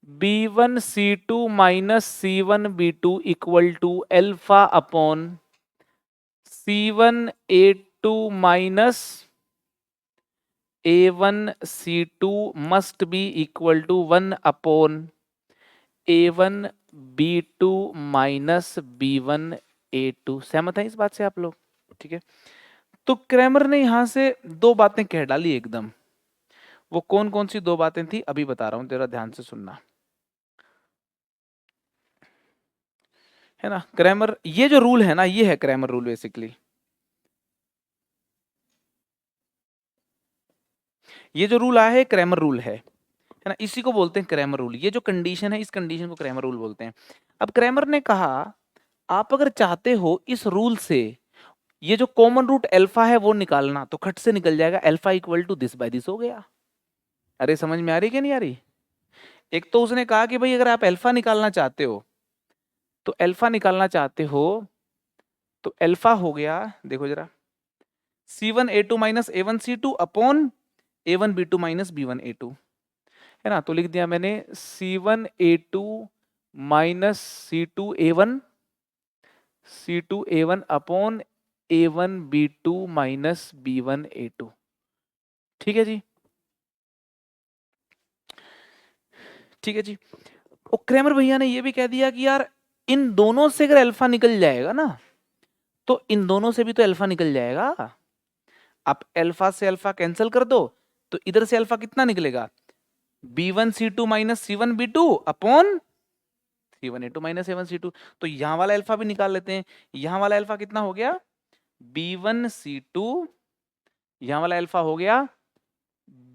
b1 c2 minus c1 b2 equal to alpha upon c1 a2 minus a1 c2 must be equal to 1 upon a1 b2 minus b1 a2। सहमत है इस बात से आप लोग? ठीक है। तो क्रैमर ने यहां से दो बातें कह डाली एकदम। वो कौन कौन सी दो बातें थी अभी बता रहा हूं, तेरा ध्यान से सुनना, है ना। क्रैमर, ये जो रूल है ना, ये है क्रैमर रूल बेसिकली। ये जो रूल आया है क्रैमर रूल है ना, इसी को बोलते हैं क्रैमर रूल। ये जो कंडीशन है, इस कंडीशन को क्रैमर रूल बोलते हैं। अब क्रैमर ने कहा आप अगर चाहते हो इस रूल से ये जो कॉमन रूट अल्फा है वो निकालना, तो खट से निकल जाएगा, alpha equal to this by this हो गया। अरे समझ में आ रही क्या नहीं आ रही? एक तो उसने कहा कि भाई अगर आप अल्फा निकालना चाहते हो, तो अल्फा निकालना चाहते हो तो अल्फा हो गया, देखो जरा, c1 a2 minus a1 c2 upon a1 b2 minus b1 a2, है ना। तो लिख दिया मैंने c1 a2 minus c2 a1, c2 a1 upon a1 b2 minus b1 a2। ठीक है जी, ठीक है जी। और क्रैमर भैया ने ये भी कह दिया कि यार इन दोनों से अगर अल्फा निकल जाएगा ना, तो इन दोनों से भी तो अल्फा निकल जाएगा। आप अल्फा से अल्फा कैंसिल कर दो तो इधर से अल्फा कितना निकलेगा, B1C2 minus C1B2 upon C1A2 minus A1C2। तो यहां वाला अल्फा भी निकाल लेते हैं, यहां वाला अल्फा कितना हो गया B1C2, यहां वाला अल्फा हो गया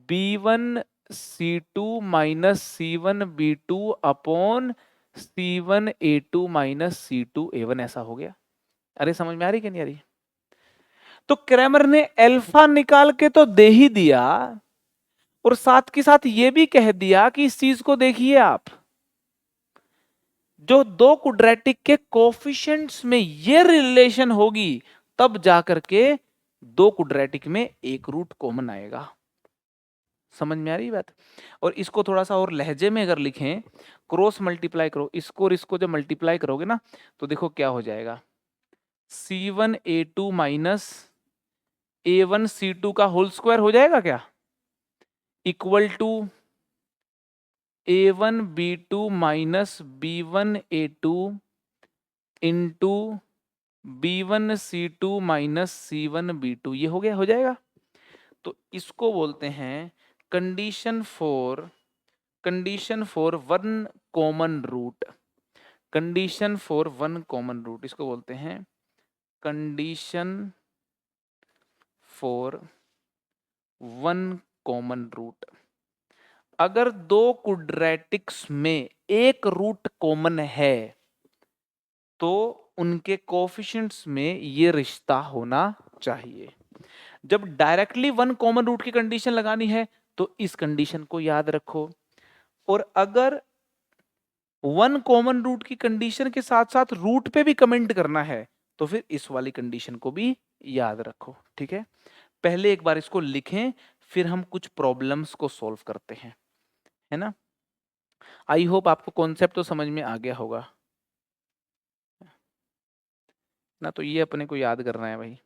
B1C2 minus C1B2 upon C1A2 minus C2A1, ऐसा हो गया। अरे समझ में आ रही कि नहीं आ रही? तो क्रैमर ने अल्फा निकाल के तो दे ही दिया और साथ के साथ ये भी कह दिया कि इस चीज को देखिए आप, जो दो क्वाड्रेटिक के कोफिशिएंट्स में ये रिलेशन होगी तब जाकर के दो क्वाड्रेटिक में एक रूट कॉमन आएगा। समझ में आ रही बात? और इसको थोड़ा सा और लहजे में अगर लिखें, क्रॉस मल्टीप्लाई करो इसको और इसको, जब मल्टीप्लाई करोगे ना तो देखो क्या हो जाएगा, C1A2 माइनस A1C2 का होल स्क्वायर हो जाएगा क्या, equal to A1B2 minus B1A2 into B1C2 minus C1B2, ये हो गया, हो जाएगा। तो इसको बोलते हैं condition for one common root, condition for one common root, इसको बोलते हैं condition for one common root. अगर दो क्वाड्रेटिक्स में एक रूट कॉमन है तो उनके कोएफिशिएंट्स में ये रिश्ता होना चाहिए। जब डायरेक्टली वन कॉमन रूट की कंडीशन लगानी है तो इस कंडीशन को याद रखो, और अगर वन कॉमन रूट की कंडीशन के साथ साथ रूट पे भी कमेंट करना है तो फिर इस वाली कंडीशन को भी याद रखो। ठीक है, पहले एक बार इसको लिखें फिर हम कुछ प्रॉब्लम्स को सॉल्व करते हैं, है ना। आई होप आपको कॉन्सेप्ट तो समझ में आ गया होगा ना। तो ये अपने को याद करना है भाई।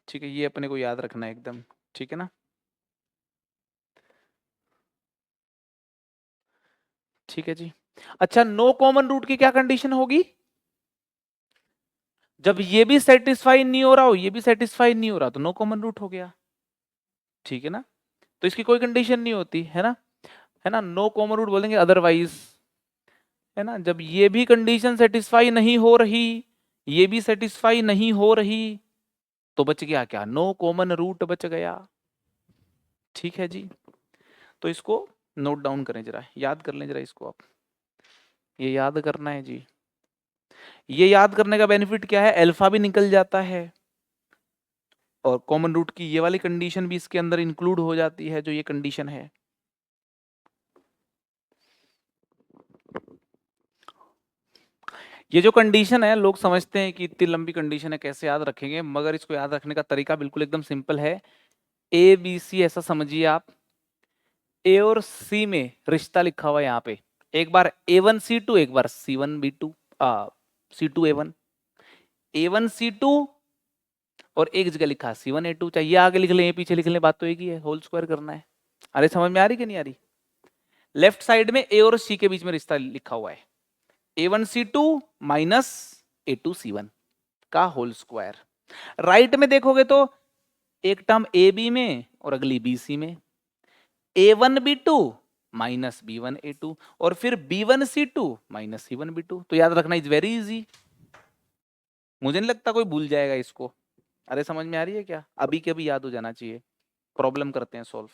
ठीक है, ये अपने को याद रखना है एकदम, ठीक है ना। ठीक है जी। अच्छा, नो कॉमन रूट की क्या कंडीशन होगी, जब ये भी सेटिस्फाई नहीं हो रहा हो ये भी सेटिस्फाई नहीं हो रहा तो नो कॉमन रूट हो गया, ठीक है ना। तो इसकी कोई कंडीशन नहीं होती है ना, है ना, नो कॉमन रूट बोलेंगे अदरवाइज, है ना। जब ये भी कंडीशन सेटिस्फाई नहीं हो रही, ये भी सेटिस्फाई नहीं हो रही, तो बच गया क्या, नो कॉमन रूट बच गया। ठीक है जी, तो इसको नोट डाउन करें जरा, याद कर लें जरा इसको आप, ये याद करना है जी। ये याद करने का बेनिफिट क्या है, अल्फा भी निकल जाता है और कॉमन रूट की ये वाली कंडीशन भी इसके अंदर इंक्लूड हो जाती है, जो ये कंडीशन है। ये जो कंडीशन है लोग समझते हैं कि इतनी लंबी कंडीशन है कैसे याद रखेंगे, मगर इसको याद रखने का तरीका बिल्कुल एकदम सिंपल है। ए बी सी ऐसा समझिए आप, ए और सी में रिश्ता लिखा हुआ है यहाँ पे, एक बार A1C2 एक बार C1B2 C2A1, A1C2 और एक जगह लिखा C1A2, चाहिए आगे लिख लें पीछे लिख लें, बात तो एक ही है, होल स्क्वायर करना है। अरे समझ में आ रही कि नहीं आ रही? लेफ्ट साइड में ए और सी के बीच में रिश्ता लिखा हुआ है, A1C2 माइनस A2C1 का होल स्क्वायर। राइट में देखोगे तो एक टर्म ए बी में और अगली बी सी में, A1B2 माइनस B1A2 और फिर B1C2 माइनस C1B2। तो याद रखना इज वेरी इजी, मुझे नहीं लगता कोई भूल जाएगा इसको। अरे समझ में आ रही है क्या, अभी के अभी याद हो जाना चाहिए। प्रॉब्लम करते हैं सॉल्व,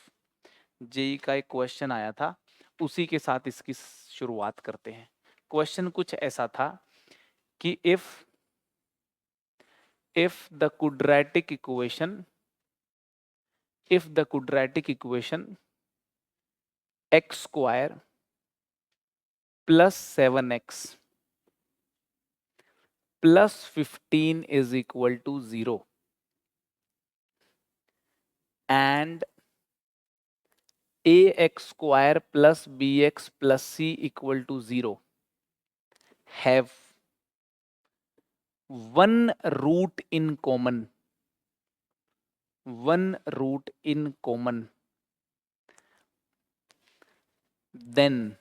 जेई का एक क्वेश्चन आया था उसी के साथ इसकी शुरुआत करते हैं। क्वेश्चन कुछ ऐसा था कि if the quadratic equation x square plus 7x plus 15 is equal to 0 and ax square plus bx plus c equal to 0 have one root in common, then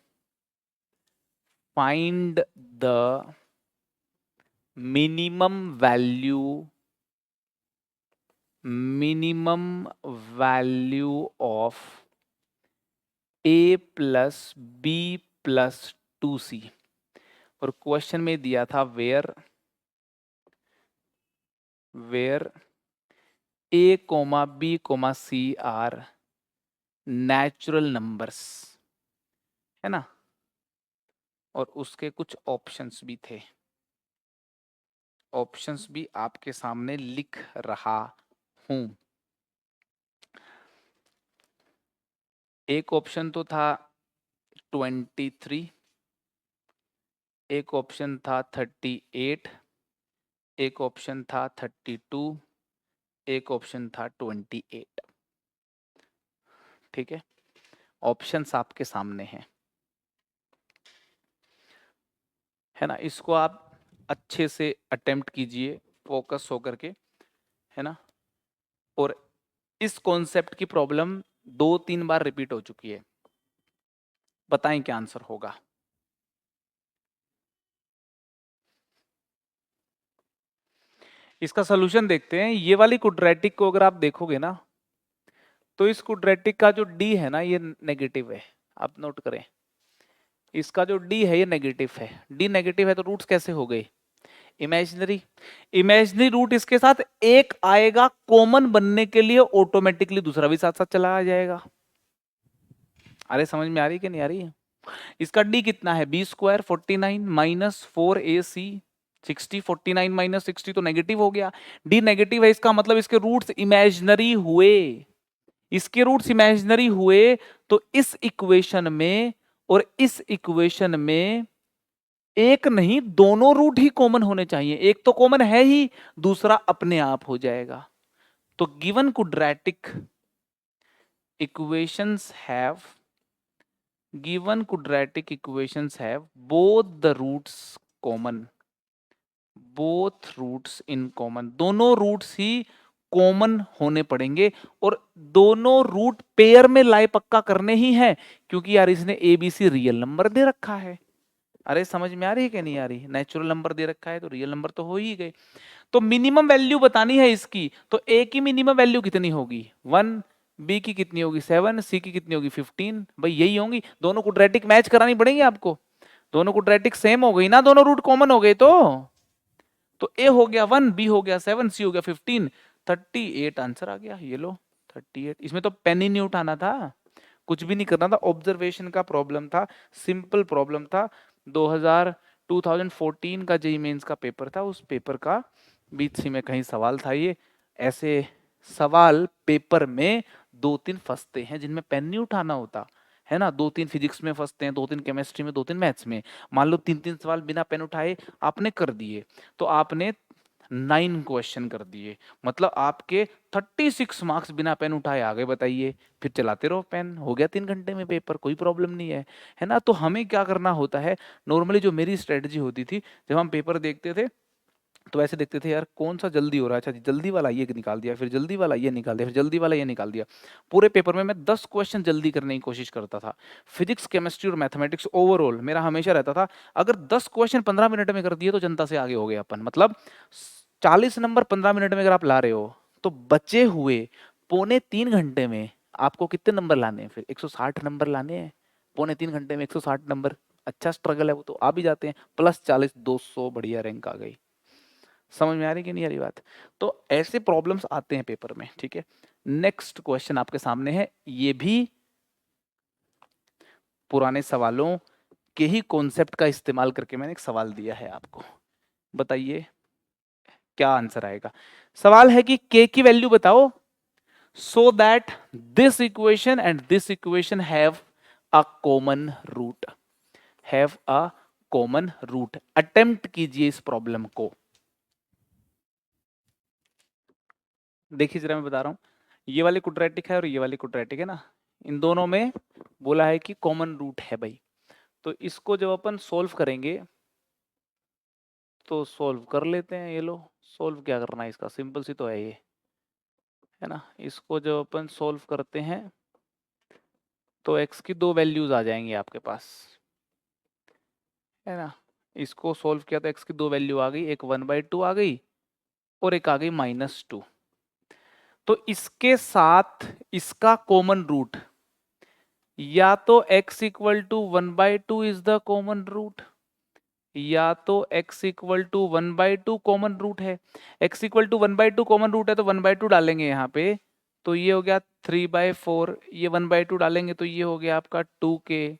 find the minimum value of a plus b plus 2c। और question में दिया था where a comma b comma c are natural numbers, है ना, और उसके कुछ options भी थे। ऑप्शंस भी आपके सामने लिख रहा हूं। एक ऑप्शन तो था 23, एक ऑप्शन था 38, एक ऑप्शन था 32, एक ऑप्शन था 28। ठीक है, ऑप्शंस आपके सामने हैं, है ना। इसको आप अच्छे से अटेम्प्ट कीजिए फोकस होकर के, है ना। और इस कॉन्सेप्ट की प्रॉब्लम 2-3 बार रिपीट हो चुकी है। बताएं क्या आंसर होगा। इसका सॉल्यूशन देखते हैं। ये वाली क्वाड्रेटिक को अगर आप देखोगे ना, तो इस क्वाड्रेटिक का जो डी है ना, ये नेगेटिव है। आप नोट करें, इसका जो डी है ये नेगेटिव है। डी नेगेटिव है तो रूट्स कैसे हो गए? इमेजिनरी। इमेजिनरी रूट इसके साथ एक आएगा कॉमन बनने के लिए, ऑटोमेटिकली दूसरा भी साथ साथ चला आ जाएगा। अरे समझ में आ रही कि नहीं आ रही है? इसका डी कितना है? B square 49 minus 4ac 60। 49 minus 60 तो नेगेटिव हो गया। डी नेगेटिव है, इसका मतलब इसके रूट्स इमेजिनरी हुए। इसके रूट्स इमेजिनरी हुए तो इस इक्वेशन में और इस इक्वेशन में एक नहीं, दोनों रूट ही कॉमन होने चाहिए। एक तो कॉमन है ही, दूसरा अपने आप हो जाएगा। तो given quadratic equations have both the roots common, both roots in common। दोनों रूट्स ही कॉमन होने पड़ेंगे और दोनों रूट पेयर में लाए पक्का करने ही है, क्योंकि यार इसने A B C real number दे रखा है। अरे समझ में आ रही है कि नहीं आ रही? नेचुरल नंबर दे रखा है तो रियल नंबर तो हो ही गए। तो मिनिमम वैल्यू बतानी है इसकी, तो ए की मिनिमम वैल्यू कितनी होगी? 1, बी की कितनी होगी? 7, सी की कितनी होगी? 15। भाई यही होंगी। दोनों क्वाड्रेटिक मैच करानी पड़ेगी आपको। दोनों क्वाड्रेटिक सेम हो गई ना, दोनों रूट कॉमन हो गए तो ए हो गया 1, बी हो गया 7, सी हो गया 15, 38 आंसर आ गया। ये लो 38। इसमें तो पेन ही नहीं उठाना था, कुछ भी नहीं करना था, ऑब्जर्वेशन का प्रॉब्लम था, सिंपल प्रॉब्लम था। 2014 का जेईई मेंस का पेपर था, उस पेपर का बीच में कहीं सवाल था। ये ऐसे सवाल पेपर में 2-3 फंसते हैं जिनमें पेन नहीं उठाना होता, है ना। 2-3 फिजिक्स में फंसते हैं, 2-3 केमिस्ट्री में, 2-3 मैथ्स में। मान लो 3-3 सवाल बिना पेन उठाए आपने कर दिए, तो आपने 9 क्वेश्चन कर दिए, मतलब आपके 36 मार्क्स बिना पेन उठाए आ गए। बताइए, फिर चलाते रहो पेन, हो गया 3 घंटे में पेपर, कोई प्रॉब्लम नहीं है ना। तो हमें क्या करना होता है, नॉर्मली जो मेरी स्ट्रेटजी होती थी, जब हम पेपर देखते थे तो ऐसे देखते थे यार कौन सा जल्दी हो रहा है, अच्छा जी जल्दी वाला ये निकाल दिया, फिर जल्दी वाला ये निकाल दिया, फिर जल्दी वाला ये निकाल दिया। पूरे पेपर में मैं 10 क्वेश्चन जल्दी करने की कोशिश करता था। फिजिक्स, केमिस्ट्री और मैथमेटिक्स ओवरऑल मेरा हमेशा रहता था, अगर 10 क्वेश्चन 15 मिनट में कर दिए तो जनता से आगे हो गए अपन। मतलब 40 नंबर 15 मिनट में अगर आप ला रहे हो, तो बचे हुए पौने 3 घंटे में आपको कितने नंबर लाने हैं? फिर 160 नंबर लाने हैं। पौने 3 घंटे में 160 नंबर, अच्छा स्ट्रगल है वो, तो आ भी जाते हैं। प्लस 40, 200 बढ़िया रैंक आ गई। समझ में आ रही कि नहीं आ रही बात? तो ऐसे प्रॉब्लम्स आते हैं पेपर में, ठीक है। नेक्स्ट क्वेश्चन आपके सामने है, ये भी पुराने सवालों के ही कॉन्सेप्ट का इस्तेमाल करके मैंने एक सवाल दिया है आपको। बताइए क्या आंसर आएगा। सवाल है कि k की वैल्यू बताओ so that this equation and this equation have a common root. Attempt कीजिए इस प्रॉब्लम को। देखिए जरा, मैं बता रहा हूं, ये वाली क्वाड्रेटिक है और ये वाली क्वाड्रेटिक है ना, इन दोनों में बोला है कि कॉमन रूट है भाई। तो इसको जब अपन सोल्व करेंगे तो सोल्व कर लेते हैं। ये लो, सोल्व क्या करना है इसका, सिंपल सी तो है ये, है ना। इसको जब अपन सोल्व करते हैं तो x की 2 वैल्यूज आ जाएंगी आपके पास, है ना। इसको सोल्व किया तो x की दो वैल्यू आ गई, एक 1/2 आ गई और एक आ गई -2। तो इसके साथ इसका कॉमन रूट, या तो x equal to 1/2 is the common root, या तो x equal to 1/2 common root है। x equal to 1/2 common root है तो 1/2 डालेंगे यहाँ पे, तो ये हो गया 3/4। ये 1/2 डालेंगे तो ये हो गया आपका 2k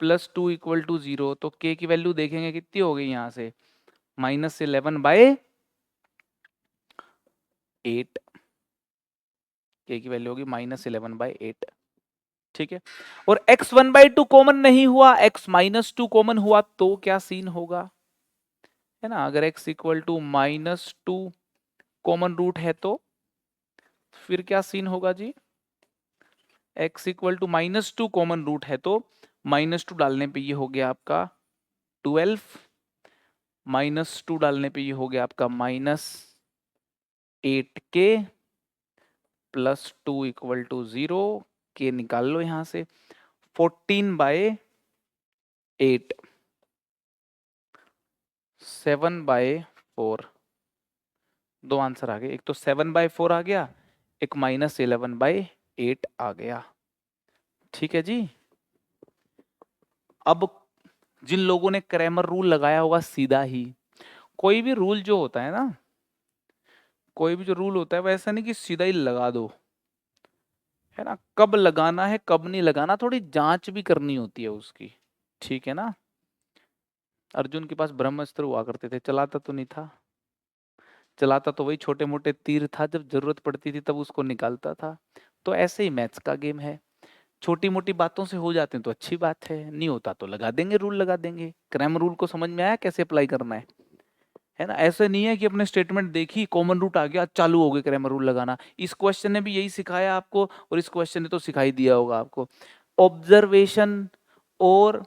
प्लस 2 इक्वल टू 0। तो k की वैल्यू देखेंगे कितनी हो गई यहाँ से, -11/8। k की वैल्यू होगी -11/8। ठीक है। और x 1/2 कॉमन नहीं हुआ, x -2 कॉमन हुआ तो क्या सीन होगा, है ना। अगर x equal to -2 common root है तो फिर क्या सीन होगा जी, x equal to -2 common root है तो -2 डालने पे ये हो गया आपका 12, -2 डालने पे ये हो गया आपका -8k प्लस 2 इक्वल टू 0। के निकाल लो यहां से, 14/8, 7/4। दो आंसर आ गए, एक तो 7/4 आ गया, एक -11/8 आ गया। ठीक है जी। अब जिन लोगों ने क्रैमर रूल लगाया होगा सीधा ही, कोई भी रूल जो होता है ना, कोई भी जो रूल होता है वैसा नहीं कि सीधा ही लगा दो, है ना। कब लगाना है कब नहीं लगाना, थोड़ी जांच भी करनी होती है उसकी। ठीक है ना। अर्जुन के पास ब्रह्मास्त्र हुआ करते थे, चलाता तो नहीं था, चलाता तो वही छोटे मोटे तीर था, जब जरूरत पड़ती थी तब उसको निकालता था। तो ऐसे ही मैथ्स का गेम है, छोटी मोटी बातों से हो जाते हैं तो अच्छी बात है, नहीं होता तो लगा देंगे, रूल लगा देंगे। क्रैमर रूल को समझ में आया कैसे अप्लाई करना है ना। ऐसे नहीं है कि अपने स्टेटमेंट देखी कॉमन रूट आ गया चालू हो गए क्रैमर रूल लगाना। इस क्वेश्चन ने भी यही सिखाया आपको, और इस क्वेश्चन ने तो सिखाई दिया होगा आपको। ऑब्जर्वेशन और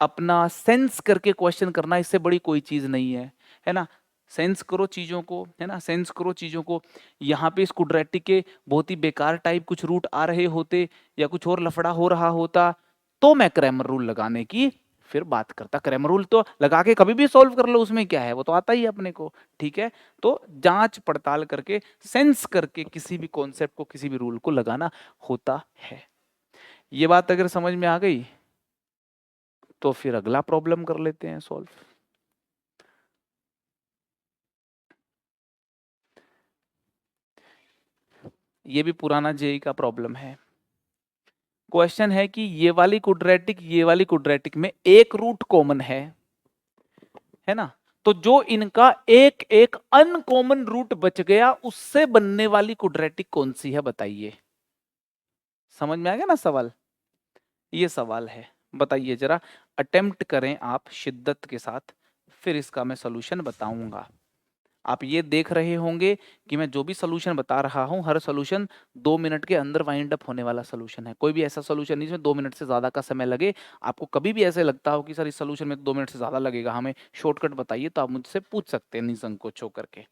अपना सेंस करके क्वेश्चन करना, इससे बड़ी कोई चीज नहीं है ना। सेंस करो चीजों को, है ना, सेंस करो चीजों को। यहाँ पे इस क्वाड्रेटिक के बहुत ही बेकार टाइप कुछ रूट आ रहे होते या कुछ और लफड़ा हो रहा होता तो मैं क्रैमर रूल लगाने की फिर बात करता। क्रैमर रूल तो लगा के कभी भी सॉल्व कर लो, उसमें क्या है, वो तो आता ही है अपने को। ठीक है। तो जांच पड़ताल करके, सेंस करके किसी भी कॉन्सेप्ट को, किसी भी रूल को लगाना होता है। ये बात अगर समझ में आ गई तो फिर अगला प्रॉब्लम कर लेते हैं सॉल्व। ये भी पुराना जेई का प्रॉब्लम है। क्वेश्चन है कि ये वाली क्वाड्रेटिक में एक रूट कॉमन है ना। तो जो इनका एक एक अनकॉमन रूट बच गया, उससे बनने वाली क्वाड्रेटिक कौन सी है बताइए। समझ में आ गया ना सवाल, ये सवाल है। बताइए जरा, अटेम्प्ट करें आप शिद्दत के साथ, फिर इसका मैं सॉल्यूशन बताऊंगा। आप ये देख रहे होंगे कि मैं जो भी सॉल्यूशन बता रहा हूं, हर सॉल्यूशन 2 मिनट के अंदर वाइंड अप होने वाला सॉल्यूशन है। कोई भी ऐसा सॉल्यूशन नहीं जिसमें 2 मिनट से ज्यादा का समय लगे। आपको कभी भी ऐसे लगता हो कि सर इस सॉल्यूशन में 2 मिनट से ज्यादा लगेगा, हमें शॉर्टकट बताइए, तो आप मुझसे पूछ सकते हैं निसंकोच होकर के।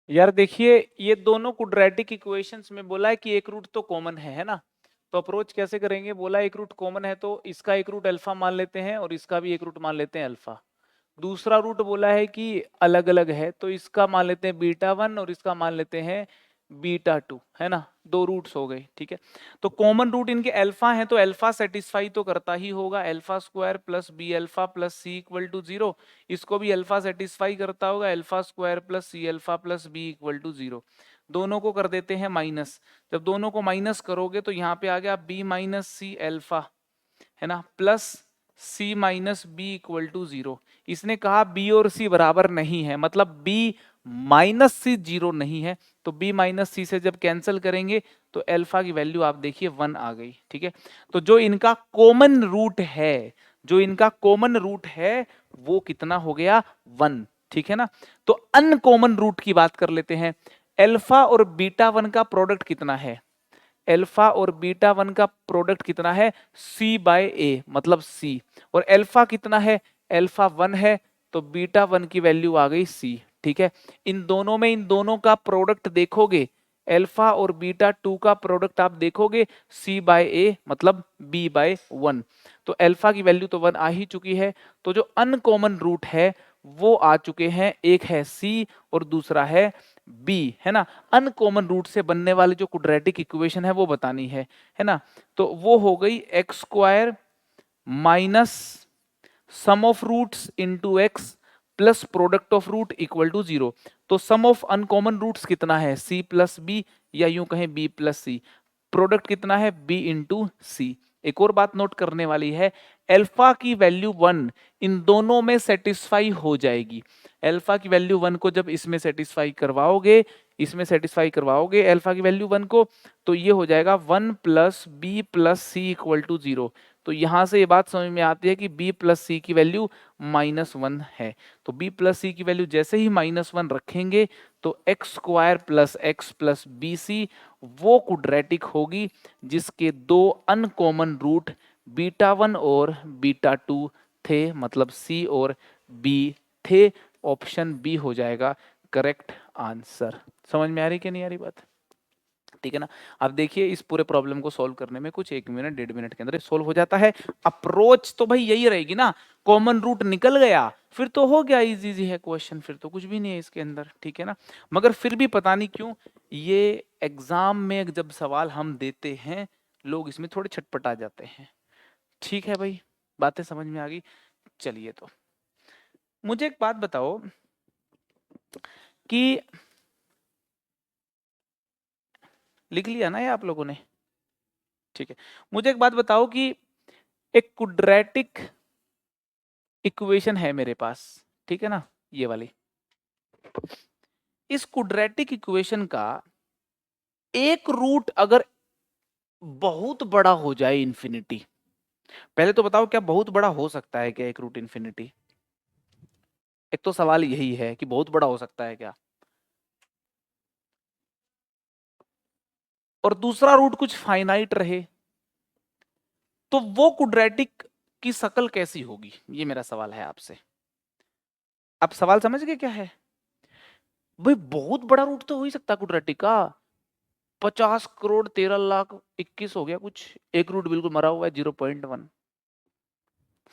यार देखिए, ये दोनों क्वाड्रेटिक इक्वेशंस में बोला है कि एक रूट तो कॉमन है ना। तो अप्रोच कैसे करेंगे, बोला एक रूट कॉमन है तो इसका एक रूट अल्फा मान लेते हैं और इसका भी एक रूट मान लेते हैं अल्फा। दूसरा रूट बोला है कि अलग अलग है तो इसका मान लेते हैं β1 और इसका मान लेते हैं β2, है ना। दो रूट्स हो गए। ठीक है। तो कॉमन रूट इनके अल्फा है तो अल्फा सेटिस्फाई तो करता ही होगा, alpha square plus b alpha plus C equal to 0। इसको भी अल्फा सेटिस्फाई करता होगा, alpha square plus c alpha plus b equal to 0। दोनों को कर देते हैं माइनस। जब दोनों को माइनस करोगे तो यहाँ पे आ गया बी माइनस सी अल्फा, है ना, plus c minus b equal to 0। इसने कहा बी और सी बराबर नहीं है, मतलब बी माइनस सी 0 नहीं है। तो बी माइनस सी से जब कैंसिल करेंगे तो अल्फा की वैल्यू आप देखिए 1 आ गई। ठीक है। तो जो इनका कॉमन रूट है, जो इनका कॉमन रूट है वो कितना हो गया, 1। ठीक है ना। तो अनकॉमन रूट की बात कर लेते हैं। अल्फा और बीटा 1 का प्रोडक्ट कितना है, अल्फा और बीटा 1 का प्रोडक्ट कितना है, c/a, मतलब c। और अल्फा कितना है, अल्फा 1 है तो बीटा 1 की वैल्यू आ गई c। ठीक है। इन दोनों में इन दोनों का प्रोडक्ट देखोगे, अल्फा और बीटा 2 का प्रोडक्ट आप देखोगे C बाय A मतलब B बाय 1। तो अल्फा की वैल्यू तो 1 आ ही चुकी है, तो जो अनकॉमन रूट है वो आ चुके हैं, एक है C और दूसरा है B, है ना। अनकॉमन रूट से बनने वाली जो क्वाड्रेटिक इक्वेशन है वो बतानी है ना। तो वो हो गई x square minus sum of roots into x plus product of root equal to 0। तो सम ऑफ अनकॉमन रूट्स कितना है C प्लस बी, या यूं कहें B प्लस सी। प्रोडक्ट कितना है B इंटू सी। एक और बात नोट करने वाली है, अल्फा की वैल्यू 1 इन दोनों में सेटिस्फाई हो जाएगी। अल्फा की वैल्यू 1 को जब इसमें सेटिस्फाई करवाओगे, इसमें सेटिस्फाई करवाओगे अल्फा की वैल्यू 1 को, तो ये हो जाएगा 1 plus b plus C equal to 0। तो यहां से ये बात समझ में आती है कि b प्लस सी की वैल्यू -1 है। तो b प्लस सी की वैल्यू जैसे ही -1 रखेंगे तो x square plus x plus b c वो क्वाड्रेटिक होगी जिसके दो अनकॉमन रूट β1 और β2 थे, मतलब C और B थे। ऑप्शन बी हो जाएगा करेक्ट आंसर। समझ में आ रही कि नहीं आ रही बात? ठीक है ना। अब देखिए इस पूरे प्रॉब्लम को सॉल्व करने में कुछ 1 मिनट 1.5 मिनट के अंदर सॉल्व हो जाता है। अप्रोच तो भाई यही रहेगी ना, कॉमन रूट निकल गया फिर तो हो गया, इजी इजी है क्वेश्चन, फिर तो कुछ भी नहीं है इसके अंदर, ठीक है ना। मगर फिर भी पता नहीं क्यों ये एग्जाम में जब सवाल हम देते हैं लोग इसमें थोड़े छटपटा जाते हैं। ठीक है भाई, बातें समझ में आ गई। चलिए तो मुझे एक बात बताओ कि लिख लिया ना ये आप लोगों ने? ठीक है, मुझे एक बात बताओ कि एक क्वाड्रेटिक इक्वेशन है मेरे पास, ठीक है ना, ये वाली। इस क्वाड्रेटिक इक्वेशन का एक रूट अगर बहुत बड़ा हो जाए इन्फिनिटी, पहले तो बताओ क्या बहुत बड़ा हो सकता है क्या एक रूट इन्फिनिटी? एक तो सवाल यही है कि बहुत बड़ा हो सकता है क्या, और दूसरा रूट कुछ फाइनाइट रहे, तो वो क्वाड्रेटिक की शक्ल कैसी होगी, ये मेरा सवाल है आपसे। आप सवाल समझ गए क्या है? भाई बहुत बड़ा रूट तो हो ही सकता है क्वाड्रेटिक का, 50 करोड़ 13 लाख 21 हो गया कुछ, एक रूट बिल्कुल मरा हुआ है 0.1।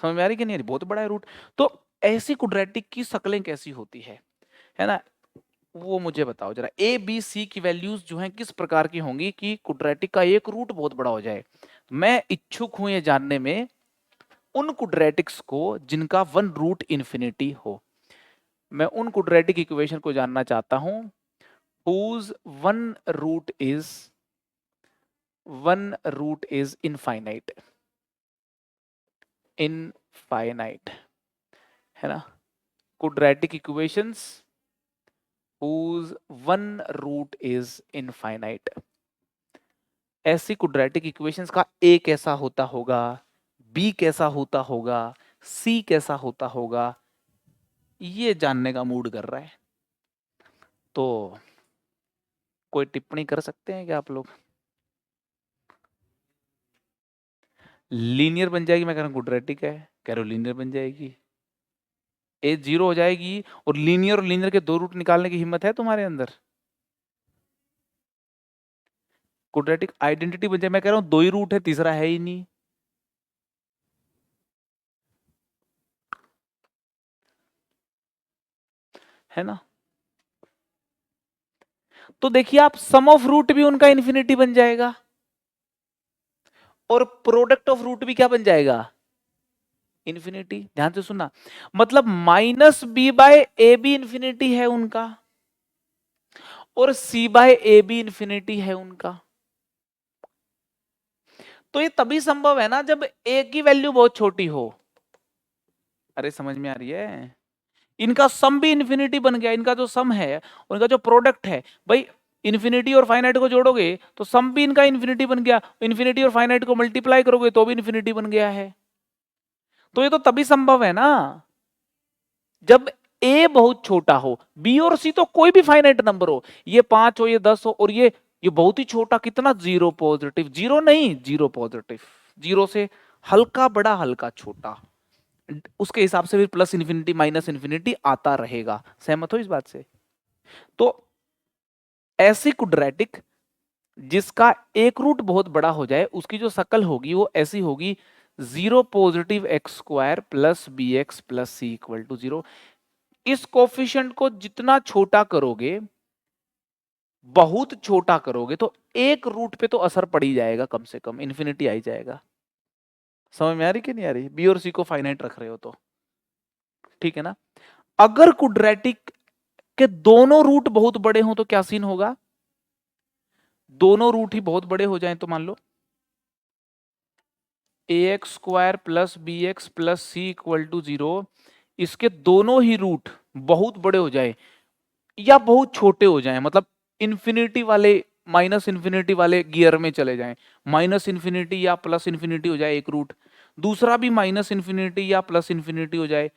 समझ में आ रही कि नहीं आ रही? बहुत बड़ा है रूट। तो ऐसी क्वाड्रेटिक की शक्लें कैसी होती है ना, वो मुझे बताओ जरा। ए बी सी की वैल्यूज जो हैं किस प्रकार की होंगी कि क्वाड्रेटिक का एक रूट बहुत बड़ा हो जाए। मैं इच्छुक हूं ये जानने में उन क्वाड्रेटिक्स को जिनका वन रूट इन्फिनिटी हो। मैं उन क्वाड्रेटिक इक्वेशन को जानना चाहता हूं whose one root is infinite, है ना। Quadratic equations whose one root is infinite, ऐसी क्वाड्रेटिक इक्वेशंस का ए कैसा होता होगा, बी कैसा होता होगा, सी कैसा होता होगा, ये जानने का मूड कर रहा है। तो कोई टिप्पणी कर सकते हैं क्या आप लोग? लीनियर बन जाएगी, मैं कह रहा हूं क्वाड्रेटिक है, कह रहे हो लीनियर बन जाएगी, ए 0 हो जाएगी, और लीनियर के दो रूट निकालने की हिम्मत है तुम्हारे अंदर? क्वाड्रेटिक आइडेंटिटी बन जाए, मैं कह रहा हूं दो ही रूट है, तीसरा है ही नहीं। है ना। तो देखिए आप सम ऑफ रूट भी उनका इन्फिनिटी बन जाएगा, और प्रोडक्ट ऑफ रूट भी क्या बन जाएगा, इन्फिनिटी। ध्यान से सुनना, मतलब माइनस बी बाय ए भी इन्फिनिटी है उनका, और सी बाय ए भी इन्फिनिटी है उनका। तो ये तभी संभव है ना जब ए की वैल्यू बहुत छोटी हो। अरे समझ में आ रही है? इनका सम भी इन्फिनिटी बन गया, इनका जो सम है उनका जो प्रोडक्ट है, भाई इन्फिनिटी और फाइनाइट को जोड़ोगे तो सम भी इनका इन्फिनिटी बन गया, इन्फिनिटी और फाइनाइट को मल्टीप्लाई करोगे तो भी इन्फिनिटी बन गया है। तो ये तो तभी संभव है ना जब ए बहुत छोटा हो, बी और सी तो कोई भी फाइनाइट नंबर हो, ये 5 हो, ये 10 हो, और ये बहुत ही छोटा, कितना, 0 पॉजिटिव, 0 नहीं 0 पॉजिटिव, 0 से हल्का बड़ा हल्का छोटा, उसके हिसाब से फिर प्लस इन्फिनिटी माइनस इन्फिनिटी आता रहेगा। सहमत हो इस बात से? तो ऐसी क्वाड्रेटिक जिसका एक रूट बहुत बड़ा हो जाए, उसकी जो शक्ल होगी वो ऐसी होगी, 0 positive x square plus B x plus C equal to 0। इस कोफिशिएंट को जितना छोटा करोगे, बहुत छोटा करोगे, तो एक रूट पे तो असर पड़ ही जाएगा, कम से कम इन्फिनिटी आ ही जाएगा। समझ में आ रही कि नहीं आ रही? बी और सी को फाइनाइट रख रहे हो तो ठीक है ना। अगर क्वाड्रेटिक के दोनों रूट बहुत बड़े हों तो क्या सीन होगा? दोनों रूट ही बहुत बड़े हो जाएं तो मान लो A x square plus B x plus C equal to 0, इसके दोनों ही रूट बहुत बड़े हो जाए या बहुत छोटे हो जाएं, मतलब इन्फिनिटी वाले माइनस इन्फिनिटी वाले गियर में चले जाएं, माइनस इन्फिनिटी या प्लस इन्फिनिटी हो जाए एक रूट, दूसरा भी माइनस इन्फिनिटी या प्लस इन्फिनिटी हो जाए,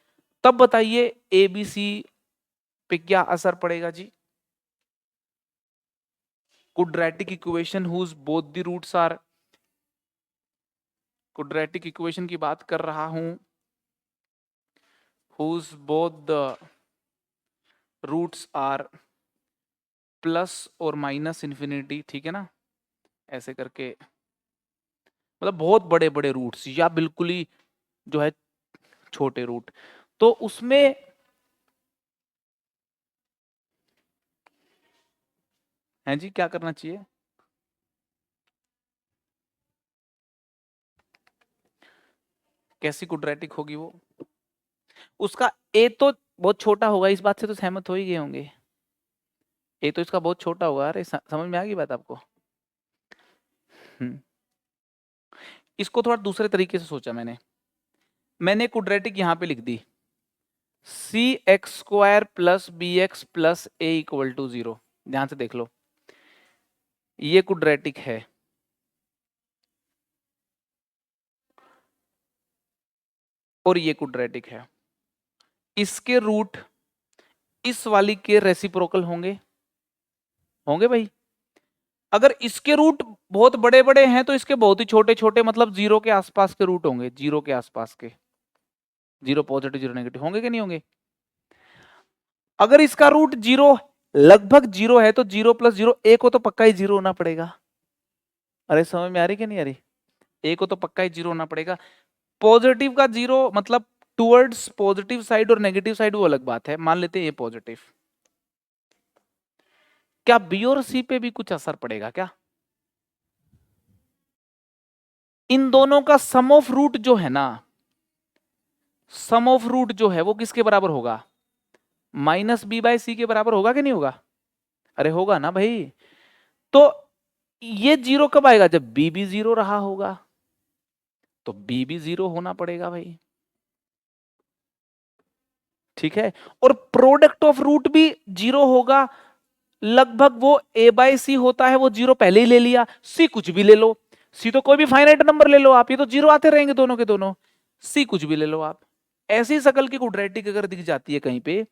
तब बताइए ए बी सी पे क्या असर पड़ेगा जी? Quadratic equation whose both the roots are, quadratic equation की बात कर रहा हूं, whose both the roots are plus और माइनस इन्फिनिटी, ठीक है ना, ऐसे करके, मतलब बहुत बड़े बड़े रूट्स या बिल्कुल ही जो है छोटे रूट, तो उसमें है जी क्या करना चाहिए? कैसी क्वाड्रेटिक होगी वो? उसका ए तो बहुत छोटा होगा, इस बात से तो सहमत हो ही गए होंगे, ए तो इसका बहुत छोटा होगा। अरे समझ में आ गई बात आपको? हम्म। इसको थोड़ा दूसरे तरीके से सोचा मैंने क्वाड्रेटिक यहां पे लिख दी, C x square plus B x plus A equal to 0। ध्यान से देख लो, ये क्वाड्रेटिक है, और ये क्वाड्रेटिक है, इसके रूट इस वाली के रेसिप्रोकल होंगे, होंगे भाई। अगर इसके रूट बहुत बड़े बड़े हैं तो इसके बहुत ही छोटे छोटे, मतलब 0 के आसपास के रूट होंगे, 0 के आसपास के, 0 पॉजिटिव 0 नेगेटिव, होंगे कि नहीं होंगे? अगर इसका रूट 0 लगभग 0 है तो 0 प्लस 0 ए को तो पक्का ही 0 होना पड़ेगा। अरे समझ में आ रही कि नहीं आ रही? ए को तो पक्का ही 0 होना पड़ेगा। पॉजिटिव का 0 मतलब टुवर्ड्स पॉजिटिव साइड और नेगेटिव साइड वो अलग बात है, मान लेते हैं ये पॉजिटिव। क्या बी और सी पे भी कुछ असर पड़ेगा क्या? इन दोनों का सम ऑफ रूट जो है ना, सम ऑफ रूट जो है वो किसके बराबर होगा? माइनस बी बाय सी के बराबर होगा कि नहीं होगा? अरे होगा ना भाई। तो ये 0 कब आएगा? जब बी भी 0 रहा होगा, तो बी भी 0 होना पड़ेगा भाई, ठीक है। और प्रोडक्ट ऑफ रूट भी 0 होगा, लगभग वो ए बाय सी होता है, वो 0 पहले ही ले लिया। सी कुछ भी ले लो, सी तो कोई भी फाइनाइट नंबर ले लो आप, ये तो 0 आते रहेंगे दोनों के दोनों, सी कुछ भी ले लो आप। ऐसी शकल की क्वाड्रेटिक अगर दिख जाती है कहीं पे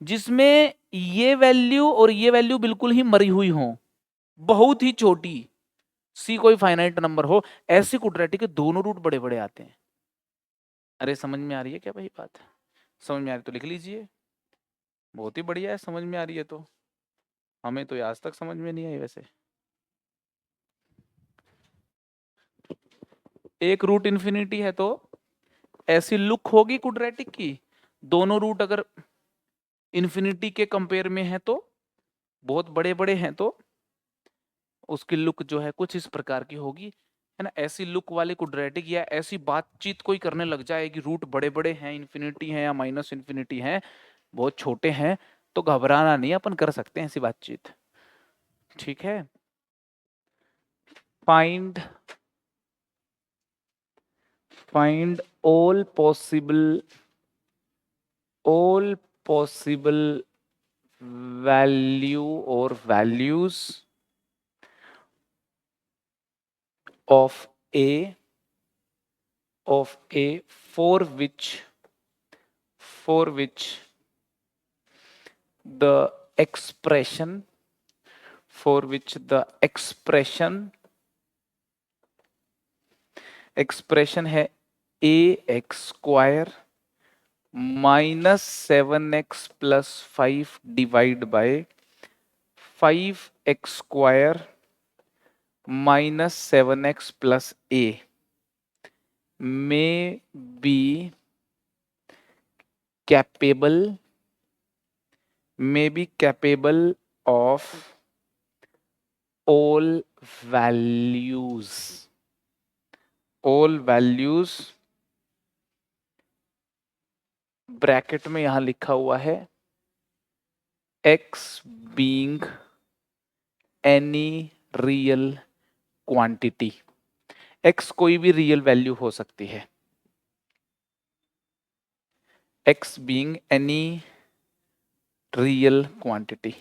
जिसमें ये वैल्यू और ये वैल्यू बिल्कुल ही मरी हुई हो, बहुत ही छोटी, सी कोई फाइनाइट नंबर हो, ऐसी क्वाड्रेटिक के दोनों रूट बड़े बड़े आते हैं। अरे समझ में आ रही है क्या भाई बात? समझ में आ रही तो लिख लीजिए, बहुत ही बढ़िया है, समझ में आ रही है तो। हमें तो आज तक समझ में नहीं आई वैसे। एक रूट इन्फिनिटी है तो ऐसी लुक होगी क्वाड्रेटिक की, दोनों रूट अगर इन्फिनिटी के कंपेयर में है तो बहुत बड़े बड़े हैं तो उसकी लुक जो है कुछ इस प्रकार की होगी, है ना। ऐसी लुक वाले क्वाड्रेटिक या ऐसी बातचीत कोई करने लग जाए कि रूट बड़े बड़े हैं, इन्फिनिटी है या माइनस इन्फिनिटी है, बहुत छोटे हैं, तो घबराना नहीं, अपन कर सकते हैं ऐसी बातचीत, ठीक है। Find find all possible value or values of a for which the expression है A x square -7x + 5 divide by 5x² - 7x + a may be capable of all values bracket में यहां लिखा हुआ है x being any real quantity। x कोई भी real value हो सकती है, x being any real quantity।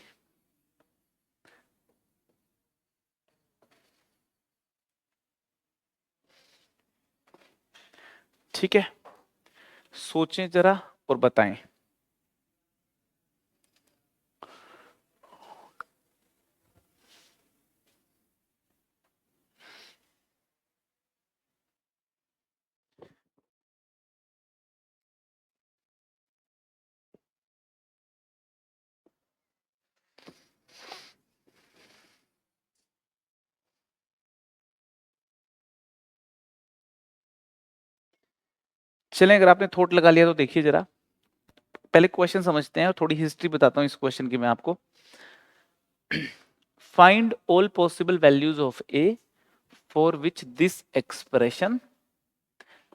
ठीक है, सोचें जरा और बताएं। चलें, अगर आपने थॉट लगा लिया तो देखिए जरा, पहले क्वेश्चन समझते हैं और थोड़ी हिस्ट्री बताता हूं इस क्वेश्चन की मैं आपको। Find all possible values of a for which this expression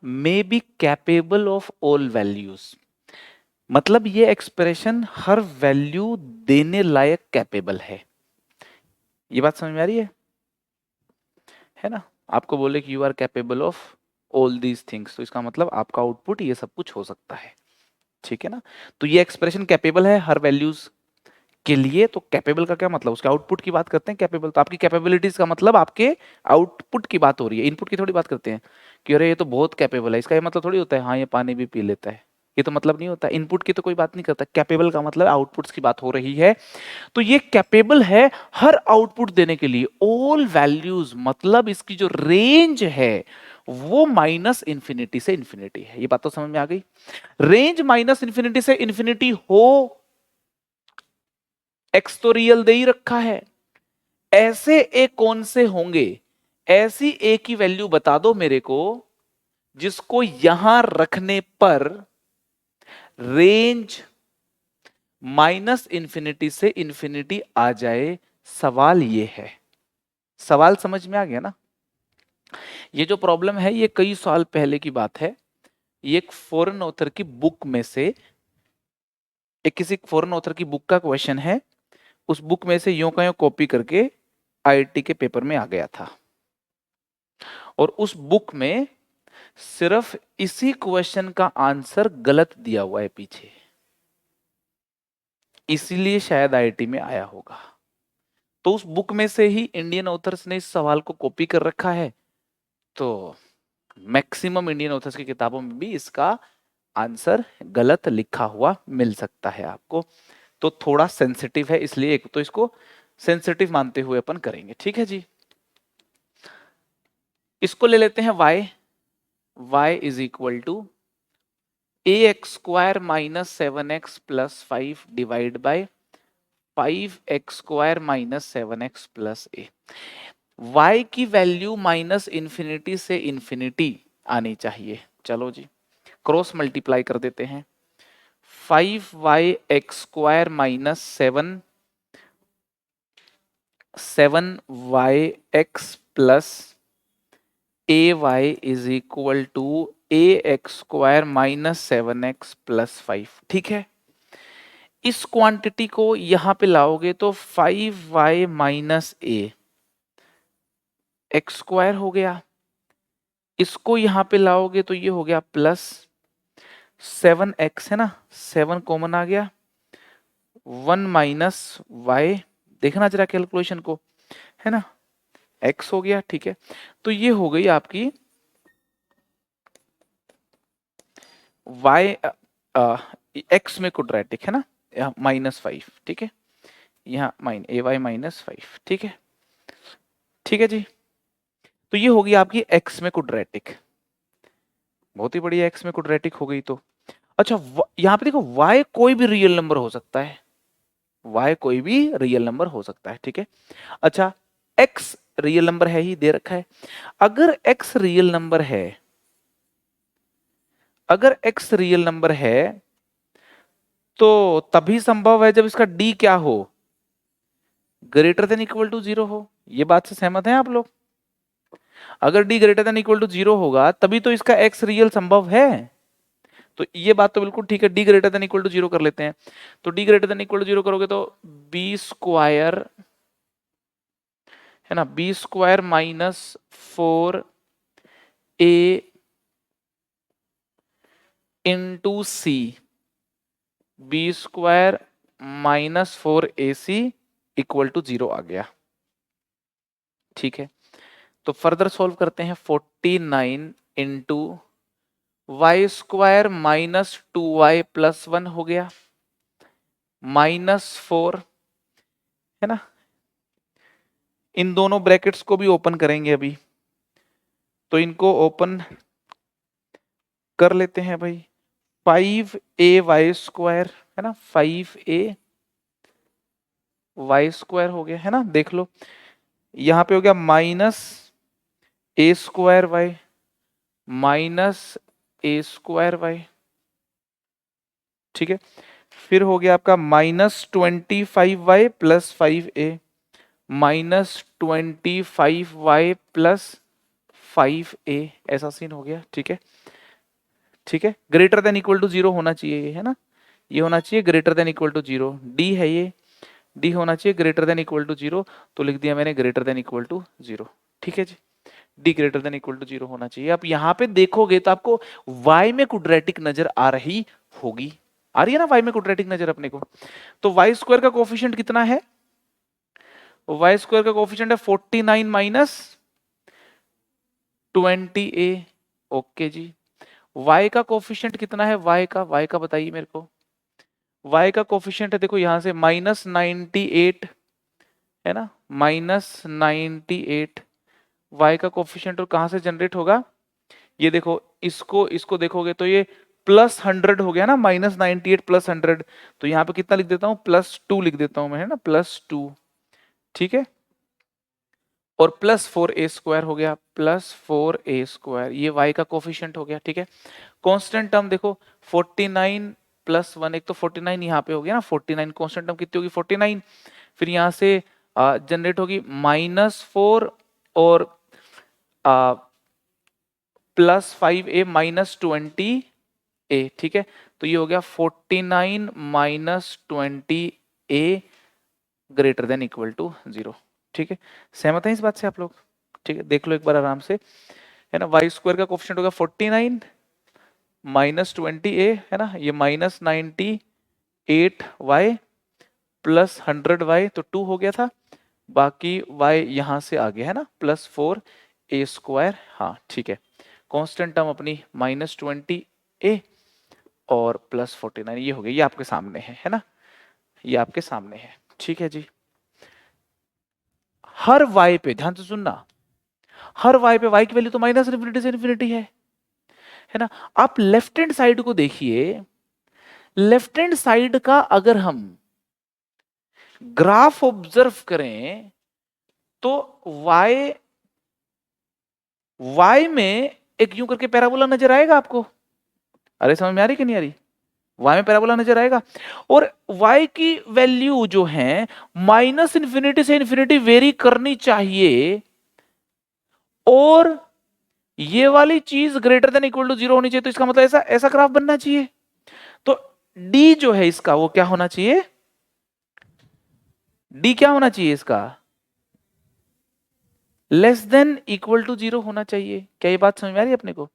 may be capable of all values. मतलब ये एक्सप्रेशन हर वैल्यू देने लायक कैपेबल है। ये बात समझ में आ रही है ना? आपको बोले कि you are capable of all these things, तो इसका मतलब आपका आउटपुट ये सब कुछ हो सकता है। ठीक है ना? तो ये एक्सप्रेशन कैपेबल है हर वैल्यूज के लिए। तो कैपेबल का क्या मतलब? उसके आउटपुट की बात करते हैं कैपेबल। तो आपकी कैपेबिलिटीज का मतलब आपके आउटपुट की बात हो रही है, इनपुट की थोड़ी बात करते हैं कि अरे ये तो बहुत कैपेबल है। इसका ये मतलब थोड़ी होता है हाँ ये पानी भी पी लेता है, ये तो मतलब नहीं होता। इनपुट की तो कोई बात नहीं करता। कैपेबल का मतलब आउटपुट्स की बात हो रही है। तो ये कैपेबल है हर आउटपुट देने के लिए, ऑल वैल्यूज, मतलब इसकी जो रेंज है वो -इंफिनिटी से इंफिनिटी है। ये बात तो समझ में आ गई? रेंज -इंफिनिटी से इंफिनिटी हो, एक्स तो रियल दे ही रखा है, ऐसे ए कौन से होंगे? ऐसी ए की वैल्यू बता दो मेरे को जिसको यहां रखने पर रेंज -इंफिनिटी से इंफिनिटी आ जाए। सवाल ये है, सवाल समझ में आ गया ना? ये जो प्रॉब्लम है ये कई साल पहले की बात है। ये एक फॉरेन ऑथर की बुक में से, एक किसी फॉरेन ऑथर की बुक का क्वेश्चन है। उस बुक में से यूं का यूं कॉपी करके आईआईटी के पेपर में आ गया था। और उस बुक में सिर्फ इसी क्वेश्चन का आंसर गलत दिया हुआ है पीछे, इसीलिए शायद आईआईटी में आया होगा। तो उस बुक में से ही इंडियन ऑथर्स ने इस सवाल को कॉपी कर रखा है। तो मैक्सिमम इंडियन ऑथर्स की किताबों में भी इसका आंसर गलत लिखा हुआ मिल सकता है आपको। तो थोड़ा सेंसिटिव है, इसलिए एक तो इसको सेंसिटिव मानते हुए अपन करेंगे। ठीक है जी, इसको ले लेते हैं y is equal to ax² - 7x + 5 divide by 5x² - 7x + a। y की वैल्यू -इंफिनिटी से इंफिनिटी आनी चाहिए। चलो जी, क्रॉस मल्टीप्लाई कर देते हैं। 5y(x²) - 7y(x) + ay is equal to ax² - 7x + 5। ठीक है, इस क्वांटिटी को यहां पे लाओगे तो 5y - a x² हो गया। इसको यहां पे लाओगे तो ये हो गया प्लस 7x है ना, 7 कॉमन आ गया, 1 - y, देखना जरा कैलकुलेशन को, है ना, x हो गया। ठीक है, तो ये हो गई आपकी y x में क्वाड्रेटिक है ना, -5। ठीक है, यहाँ ay -5। ठीक है, ठीक है जी, तो ये होगी आपकी x में क्वाड्रेटिक। बहुत ही बढ़िया, x में क्वाड्रेटिक हो गई। तो अच्छा, यहाँ पे देखो y कोई भी रियल नंबर हो सकता है। y कोई भी रियल नंबर हो सकता है, ठीक है। अच्छा, x रियल नंबर है ही, दे रखा है। अगर x रियल नंबर है, अगर x रियल नंबर है तो तभी संभव है जब इसका d क्या हो, ग्रेटर देन इक्वल टू 0 हो। ये बात से सहमत हैं आप लोग? अगर d greater than equal to 0 होगा तभी तो इसका x रियल संभव है। तो ये बात तो बिल्कुल ठीक है, d greater than equal to 0 कर लेते हैं। तो d greater than equal to 0 करोगे तो b स्क्वायर है ना, b square minus 4a into c, b square minus 4ac equal to 0 आ गया, ठीक है। तो फर्दर सॉल्व करते हैं, 49 into y square minus 2y plus 1 हो गया, -4 है ना। इन दोनों ब्रैकेट्स को भी ओपन करेंगे अभी, तो इनको ओपन कर लेते हैं भाई। 5a स्क्वायर है ना, 5a स्क्वायर हो गया है ना, देख लो यहां पे हो गया -a square y minus a square y, ठीक है। फिर हो गया आपका -25y plus 5a -25y plus 5a, ऐसा सीन हो गया, ठीक है। ठीक है, ग्रेटर देन इक्वल टू 0 होना चाहिए ये, है ना, ये होना चाहिए greater than equal to 0। d है ये, d होना चाहिए ग्रेटर देन इक्वल टू 0, तो लिख दिया मैंने ग्रेटर देन इक्वल टू 0, ठीक है जी। d greater than equal to 0 होना चाहिए। आप यहाँ पे देखोगे तो आपको y में क्वाड्रेटिक नजर आ रही होगी, आ रही है ना y में क्वाड्रेटिक नजर अपने को। तो y स्क्वायर का कोफिशिएंट कितना है, y स्क्वायर का कोफिशिएंट है 49 माइनस 20a, ओके जी। y का कोफिशिएंट कितना है, y का बताइए मेरे को। y का कोफिशिएंट है, देखो यहां से -98 है ना, -98 y का कोफिशिएंट, और कहां से जनरेट होगा, ये देखो इसको इसको देखोगे तो ये +100 हो गया ना, -98 प्लस 100, तो यहाँ पे कितना लिख देता हूँ, +2 लिख देता हूँ मैं, है ना, +2, ठीक है। और +4a स्क्वायर हो गया, +4a स्क्वायर, ये y का कोफिशिएंट हो गया, ठीक है। कांस्टेंट टर्म देखो 49 प्लस 1, एक तो 49 यहाँ पे हो गया ना, 49 कांस्टेंट टर्म कितनी होगी 49, फिर यहाँ से जनरेट होगी -4 और +5a -20a, ठीक है। तो ये हो गया 49 -20a greater than equal to 0, ठीक है। सहमत है इस बात से आप लोग? ठीक है, देख लो एक बार आराम से, है ना। वाई स्क्वायर का कोफिशिएंट होगा 49 -20a, है ना, ये -98y प्लस 100y, तो 2 हो गया था, बाकी y यहां से आ गया है ना, +4a स्क्वायर, हाँ ठीक है। कांस्टेंट टर्म अपनी -20a और +49, ये हो गया, ये आपके सामने है ना, ये आपके सामने है, ठीक है जी। हर y पे ध्यान से सुनना, हर y पे y की वैल्यू तो -∞ से इन्फिनिटी है ना। आप लेफ्ट हैंड साइड को देखिए, लेफ्ट हैंड साइड का अगर हम ग्राफ ऑब्जर्व करें तो y में एक यूं करके पैराबोला नजर आएगा आपको, अरे समझ में आ रही कि नहीं आ रही, y में पैराबोला नजर आएगा, और y की वैल्यू जो है -∞ से इन्फिनिटी वेरी करनी चाहिए, और ये वाली चीज ग्रेटर देन इक्वल टू 0 होनी चाहिए, तो इसका मतलब ऐसा ऐसा ग्राफ बनना चाहिए। तो d जो है इसका वो क्या होना चाहिए, d क्या होना चाहिए इसका, लेस देन इक्वल टू 0 होना चाहिए। क्या ये बात समझ में आ रही है अपने को?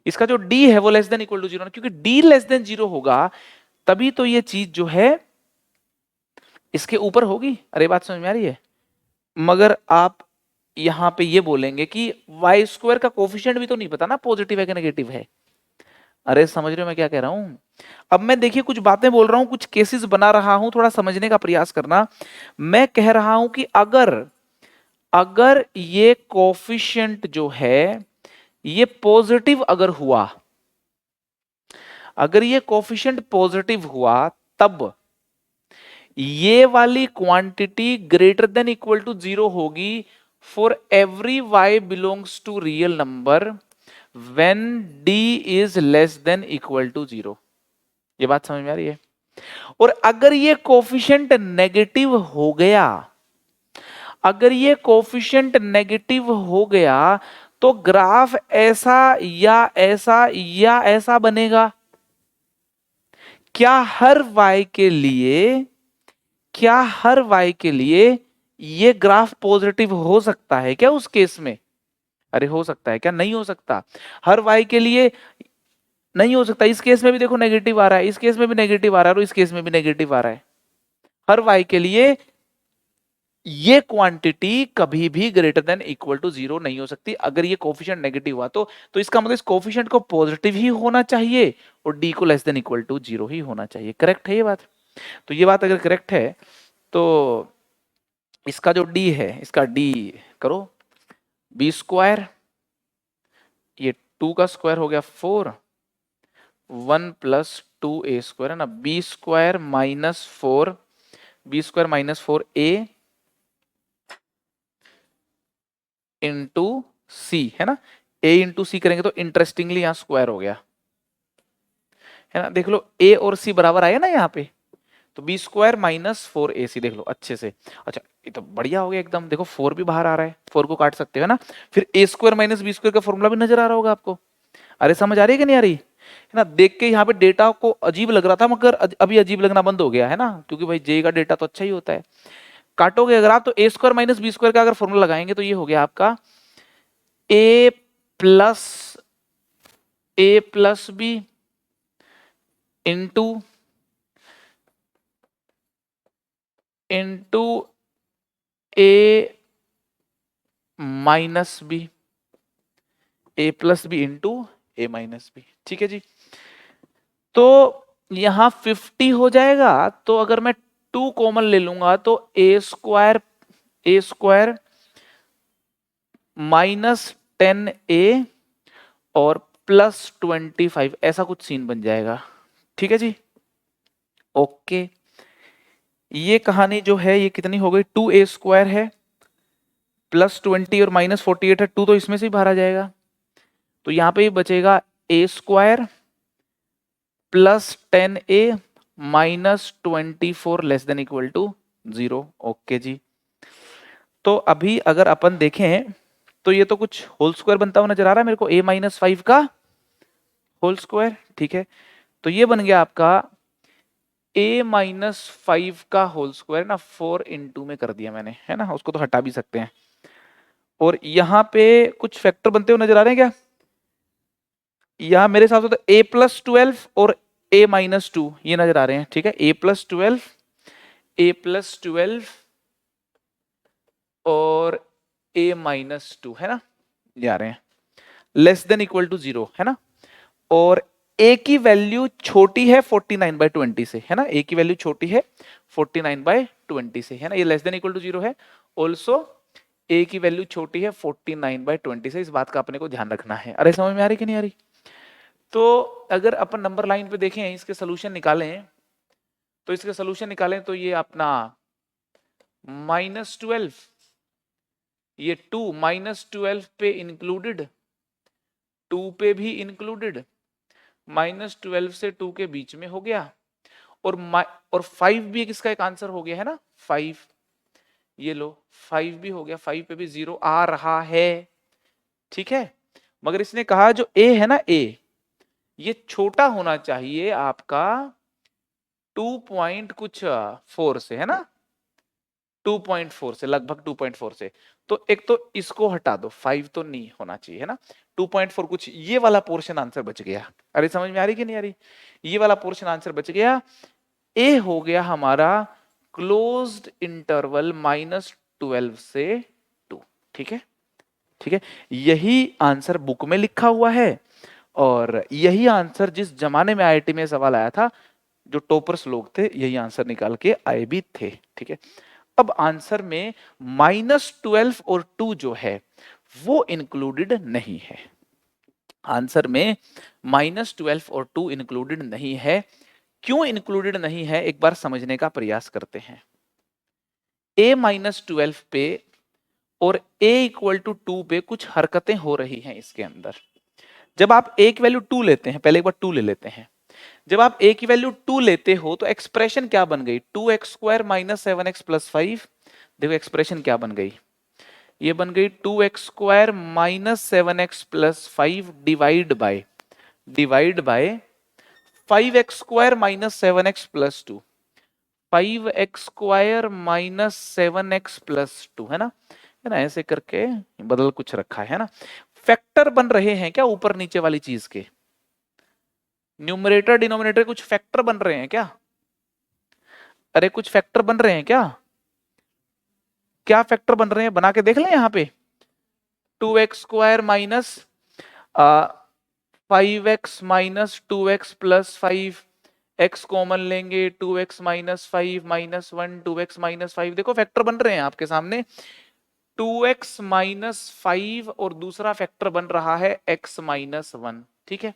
इसका जो d है वो लेस देन इक्वल टू 0, क्योंकि d लेस देन 0 होगा तभी तो ये चीज जो है इसके ऊपर होगी। अरे बात समझ में आ रही है? मगर आप यहां पे ये बोलेंगे कि वाई स्क्वायर का कोफिशिएंट भी तो नहीं पता ना, पॉजिटिव है कि नेगेटिव है। अरे समझ रहे हो मैं क्या कह रहा हूं? अब मैं देखिए कुछ बातें बोल रहा हूं, कुछ केसेस बना रहा हूं, थोड़ा समझने का प्रयास करना। मैं कह रहा हूं कि अगर अगर ये कोफिशिएंट जो है ये पॉजिटिव अगर हुआ, अगर ये कोफिशिएंट पॉजिटिव हुआ, तब ये वाली quantity greater than equal to 0 होगी for every y belongs to real number when d is less than equal to 0। ये बात समझ में आ रही है? और अगर ये कोफिशिएंट नेगेटिव हो गया, अगर ये कोफिशिएंट नेगेटिव हो गया तो ग्राफ ऐसा या ऐसा या ऐसा बनेगा। क्या हर y के लिए, क्या हर y के लिए ये ग्राफ पॉजिटिव हो सकता है क्या उस केस में? अरे हो सकता है क्या? नहीं हो सकता। हर y के लिए नहीं हो सकता। इस केस में भी देखो नेगेटिव आ रहा है, इस केस में भी नेगेटिव आ रहा है और इस केस में भी नेगेटिव आ रहा है। हर y के लिए ये क्वांटिटी कभी भी ग्रेटर देन इक्वल टू 0 नहीं हो सकती। अगर ये कोफिशिएंट नेगेटिव हुआ तो इसका मतलब इस कोफिशिएंट को पॉजिटिव ही होना चाहिए और d को लेस देन इक्वल टू 0 ही होना चाहिए। करेक्ट है ये बात? तो ये बात अगर करेक्ट है तो इसका जो d है, इसका d करो b स्क्वायर, ये 2 का स्क्वायर हो गया 4, 1 प्लस 2a स्क्वायर है ना, b square minus 4, b square minus 4a into C है ना। a इंटू सी करेंगे तो इंटरेस्टिंगली यहां स्क्वायर हो गया है ना। देख लो a और c बराबर आया ना यहाँ पे, तो बी स्क्वायर माइनस 4ac देख लो अच्छे से। अच्छा ये तो बढ़िया हो गया एकदम। देखो 4 भी बाहर आ रहा है, 4 को काट सकते हो ना। फिर a square minus b square का फॉर्मूला भी नजर आ रहा होगा आपको। अरे समझ आ रही है कि नहीं आ रही है ना? देख के यहाँ पे डेटा को अजीब लग रहा था मगर अभी अजीब लगना बंद हो गया है ना, क्योंकि भाई जे का डेटा तो अच्छा ही होता है। काटोगे अगर आप तो ए स्क्वायर माइनस बी स्क्वायर का अगर फॉर्मूला लगाएंगे तो ये हो गया आपका ए प्लस बी इंटू ए माइनस बी, ए प्लस बी इंटू ए माइनस बी। ठीक है जी। तो यहां 50 हो जाएगा, तो अगर मैं 2 कॉमन ले लूंगा तो ए स्क्वायर माइनस 10a और प्लस 25 ऐसा कुछ सीन बन जाएगा। ठीक है जी। ओके ये कहानी जो है ये कितनी हो गई? 2a स्क्वायर है प्लस 20 और माइनस 48 है, 2 तो इसमें से ही बाहर आ जाएगा। तो यहां पे बचेगा a square plus 10a minus 24 less than equal to 0। Okay जी। तो अभी अगर अपन देखें तो ये तो कुछ होल स्क्वायर बनता हुआ नजर आ रहा है मेरे को, a माइनस 5 का होल स्क्वायर। ठीक है तो ये बन गया आपका a माइनस 5 का होल स्क्वायर ना, 4 इंटू में कर दिया मैंने है ना, उसको तो हटा भी सकते हैं। और यहाँ पे कुछ फैक्टर बनते हुए नजर आ रहे हैं क्या? यहाँ मेरे हिसाब से तो a प्लस 12 और a माइनस 2 ये नजर आ रहे हैं। ठीक है a प्लस 12 और a माइनस 2 है ना, ये आ रहे हैं लेस देन इक्वल टू 0 है ना। और a की वैल्यू छोटी है 49/20 से है ना, a की वैल्यू छोटी है 49/20 से है ना, ये लेस देन इक्वल टू 0 है। ऑल्सो a की वैल्यू छोटी है 49/20 से, इस बात का अपने को ध्यान रखना है। अरे समझ में आ रही कि नहीं आ रही? तो अगर अपन नंबर लाइन पे देखें इसके सोल्यूशन निकालें तो इसके सोल्यूशन निकालें तो ये अपना -12, ये 2 -12 पे इंक्लूडेड, 2 पे भी इंक्लूडेड, -12 से 2 के बीच में हो गया। और 5 भी किसका एक आंसर हो गया है ना, 5 ये लो 5 भी हो गया, 5 पे भी 0 आ रहा है। ठीक है मगर इसने कहा जो a है ना, a ये छोटा होना चाहिए आपका 2 पॉइंट कुछ 4 से है ना, 2.4 से, लगभग 2.4 से। तो एक तो इसको हटा दो, 5 तो नहीं होना चाहिए है ना, 2.4 कुछ ये वाला पोर्शन आंसर बच गया। अरे समझ में आ रही कि नहीं आ रही? ये वाला पोर्शन आंसर बच गया। ए हो गया हमारा क्लोज्ड इंटरवल -12 से 2। ठीक है ठीक है यही आंसर बुक में लिखा हुआ है और यही आंसर जिस जमाने में आईआईटी में सवाल आया था, जो टॉपर्स लोग थे यही आंसर निकाल के आए भी थे। ठीक है अब आंसर में -12 और 2 जो है वो इंक्लूडेड नहीं है। आंसर में -12 और 2 इंक्लूडेड नहीं है। क्यों इंक्लूडेड नहीं है एक बार समझने का प्रयास करते हैं। a माइनस 12 पे और a इक्वल टू 2 पे कुछ हरकतें हो रही हैं इसके अंदर। जब आप a की वैल्यू 2 लेते हैं, पहले एक बार 2 ले लेते हैं, जब आप a की वैल्यू 2 लेते हो तो एक्सप्रेशन क्या बन गई, 2x² माइनस 7x प्लस 5। देखो एक्सप्रेशन क्या बन गई, ये बन गई 2x² minus 7x plus 5 divide by 5x² minus 7x plus 2, 5x² minus 7x plus 2, है ना, ऐसे करके बदल कुछ रखा है ना। फैक्टर बन रहे हैं क्या ऊपर नीचे वाली चीज के, न्यूमरेटर डिनोमिनेटर कुछ फैक्टर बन रहे हैं क्या, अरे कुछ फैक्टर बन रहे हैं क्या, क्या फैक्टर बन रहे हैं बना के देख लें यहाँ पे। 2x² minus 5x minus 2x plus 5, x common लेंगे 2x minus 5 minus 1, 2x minus 5, देखो फैक्टर बन रहे हैं आपके सामने। 2x माइनस 5 और दूसरा फैक्टर बन रहा है x माइनस 1, ठीक है।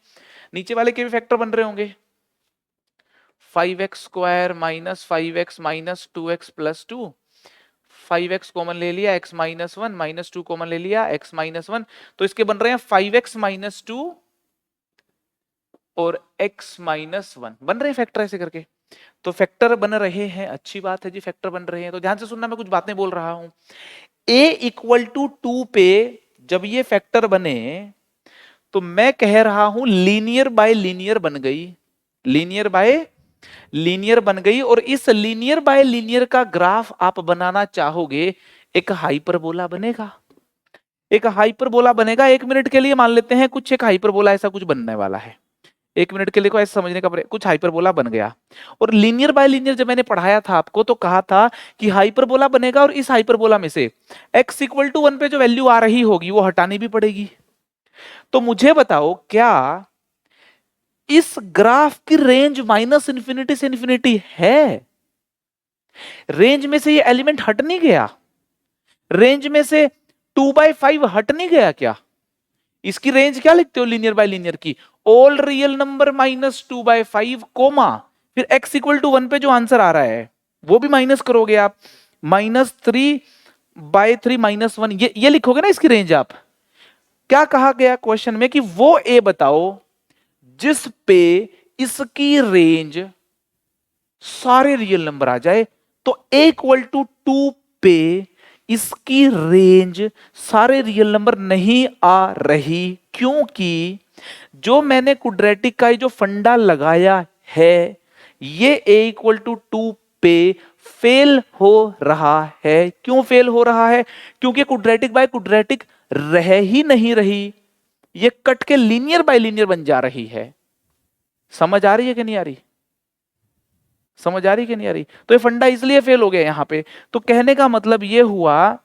नीचे वाले के भी फैक्टर बन रहे होंगे, 5x² minus 5x minus 2x plus 2, 5x common ले लिया, x माइनस 1 माइनस 2 कॉमन ले लिया, x माइनस 1, तो इसके बन रहे हैं 5x माइनस 2 और x माइनस 1 बन रहे हैं फैक्टर ऐसे करके। तो फैक्टर बन रहे हैं, अच्छी बात है जी, फैक्टर बन रहे हैं। तो ध्यान से सुनना, मैं कुछ बातें बोल रहा हूं। a इक्वल टू 2 पे जब ये फैक्टर बने तो मैं कह रहा हूं लीनियर बाय लीनियर बन गई, लीनियर बाय लीनियर बन गई। और इस लीनियर बाय लीनियर का ग्राफ आप बनाना चाहोगे, एक हाइपरबोला बनेगा, एक हाइपरबोला बनेगा। 1 मिनट के लिए मान लेते हैं कुछ एक हाइपरबोला ऐसा कुछ बनने वाला है, 1 मिनट के लिए को ऐसे समझने का कुछ हाइपरबोला बन गया। और लीनियर बाय लीनियर जब मैंने पढ़ाया था आपको तो कहा था कि हाइपरबोला बनेगा और इस हाइपरबोला में से x इक्वल टू 1 पे जो वैल्यू आ रही होगी वो हटानी भी पड़ेगी। तो मुझे बताओ क्या इस ग्राफ की रेंज माइनस इंफिनिटी से इंफिनिटी है, रेंज में से ये एलिमेंट हट नहीं गया, रेंज में से 2/5 हट नहीं गया क्या। इसकी रेंज क्या लिखते हो लीनियर बाय लीनियर की, all real number minus 2/5 comma फिर x इक्वल टू 1 पे जो आंसर आ रहा है वो भी माइनस करोगे आप, -3/3 माइनस 1, ये लिखोगे ना इसकी रेंज आप। क्या कहा गया क्वेश्चन में कि वो a बताओ जिस पे इसकी रेंज सारे रियल नंबर आ जाए। तो a इक्वल टू 2 पे इसकी रेंज सारे रियल नंबर नहीं आ रही, क्योंकि जो मैंने क्वाड्रेटिक का जो फंडा लगाया है ये a इक्वल टू 2 पे फेल हो रहा है। क्यों फेल हो रहा है, क्योंकि क्वाड्रेटिक बाय क्वाड्रेटिक रह ही नहीं रही, ये कट के लीनियर बाय लीनियर बन जा रही है। समझ आ रही है कि नहीं आ रही, समझ आ रही कि नहीं आ रही। तो ये फंडा इसलिए फेल हो गया यहां पे। तो कहने का मतलब ये हुआ,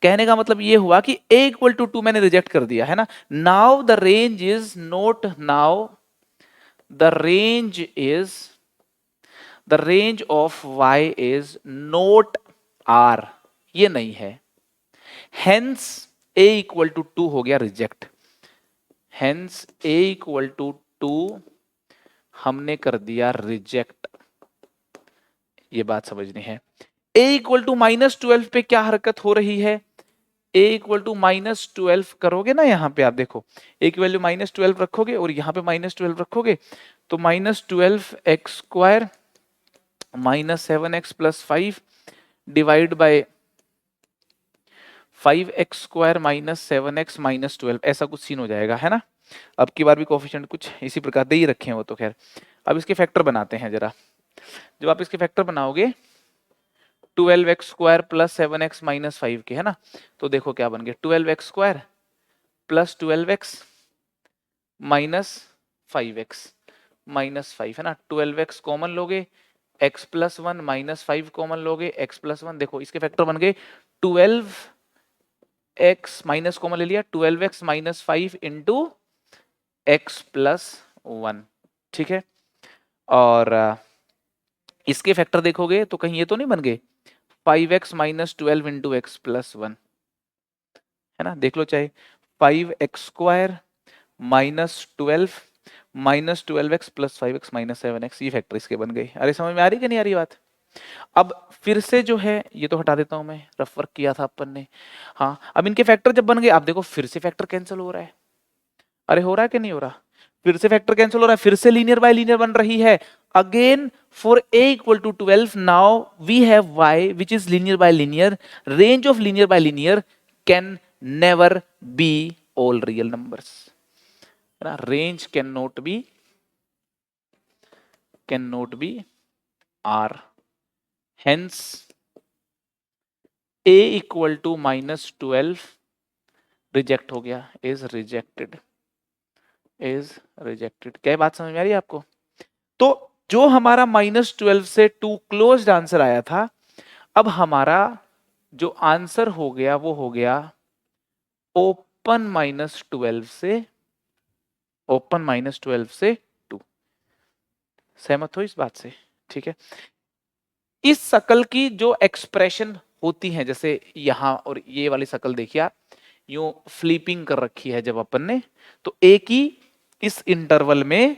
कहने का मतलब ये हुआ कि a इक्वल टू 2 मैंने रिजेक्ट कर दिया है ना। Now the range is note, now the range is, the range of y is note r, ये नहीं है। हेंस a इक्वल टू 2 हो गया reject, hence a equal to 2 हमने कर दिया रिजेक्ट, ये बात समझनी है। a इक्वल टू -12 पे क्या हरकत हो रही है, a इक्वल टू -12 करोगे ना, यहां पे आप देखो a की वैल्यू -12 रखोगे और यहां पे -12 रखोगे तो -12x² minus 7x plus 5 divide by 5x² minus 7x minus 12, ऐसा कुछ सीन हो जाएगा, है ना। अब की बार भी कोफिशिएंट कुछ इसी प्रकार दे ही रखे हैं वो तो खैर। अब इसके फैक्टर बनाते हैं जरा। जब आप इसके फैक्टर बनाओगे 12x² प्लस 7x माइनस 5 के, है ना, तो देखो क्या बन गया, 12x² plus 12x minus 5x minus 5, है ना। 12x कॉमन लोगे, x प्लस 1 माइनस 5 कॉमन लोगे, x प्लस 1, देखो इसके फैक्टर बन गए 12x माइनस कॉमन ले लिया, 12x minus 5 into x plus 1, ठीक है। और इसके फैक्टर देखोगे तो कहीं ये तो नहीं बन गए 5x minus 12 into x plus 1, है ना, देख लो चाहे 5x² minus 12 -12x + 5x - 7x, ये फैक्टर इसके बन गए। अरे समझ में आ रही कि नहीं आ रही बात? अब फिर से जो है ये तो हटा देता हूं मैं, रफ वर्क किया था अपन ने। हाँ, अब इनके फैक्टर जब बन गए, आप देखो फिर से फैक्टर कैंसिल हो रहा है। अरे हो रहा है कि नहीं हो रहा? फिर से फैक्टर कैंसिल हो रहा है, फिर से लीनियर बाय लीनियर बन रही है। Again for a equal to 12, now we have y which is linear by linear. Range of linear by linear can never be all real numbers. Range can not be r, hence a equal to -12 reject हो गया, is rejected. क्या बात समझ में आ रही है आपको? तो जो हमारा -12 से टू क्लोज्ड आंसर आया था, अब हमारा जो आंसर हो गया वो हो गया ओपन -12 से 2। सहमत हो इस बात से? ठीक है। इस शकल की जो एक्सप्रेशन होती है, जैसे यहां और ये वाली शकल देखिए आप, यूं फ्लिपिंग कर रखी है जब अपन ने, तो एक ही इस इंटरवल में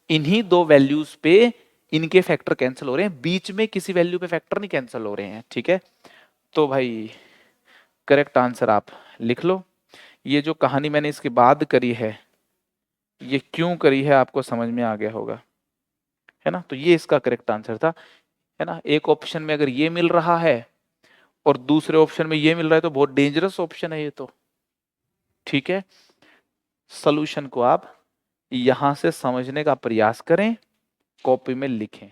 इन्हीं दो वैल्यूज पे इनके फैक्टर कैंसिल हो रहे हैं, बीच में किसी वैल्यू पे फैक्टर नहीं कैंसिल हो रहे हैं। ठीक है, तो भाई करेक्ट आंसर आप लिख लो। ये जो कहानी मैंने इसके बाद करी है, ये क्यों करी है आपको समझ में आ गया होगा, है ना? तो ये इसका करेक्ट आंसर था, है ना? एक ऑप्शन में अगर ये मिल रहा है और दूसरे ऑप्शन में ये मिल रहा है तो बहुत डेंजरस ऑप्शन है ये तो। ठीक है, सॉल्यूशन को आप यहां से समझने का प्रयास करें, कॉपी में लिखें।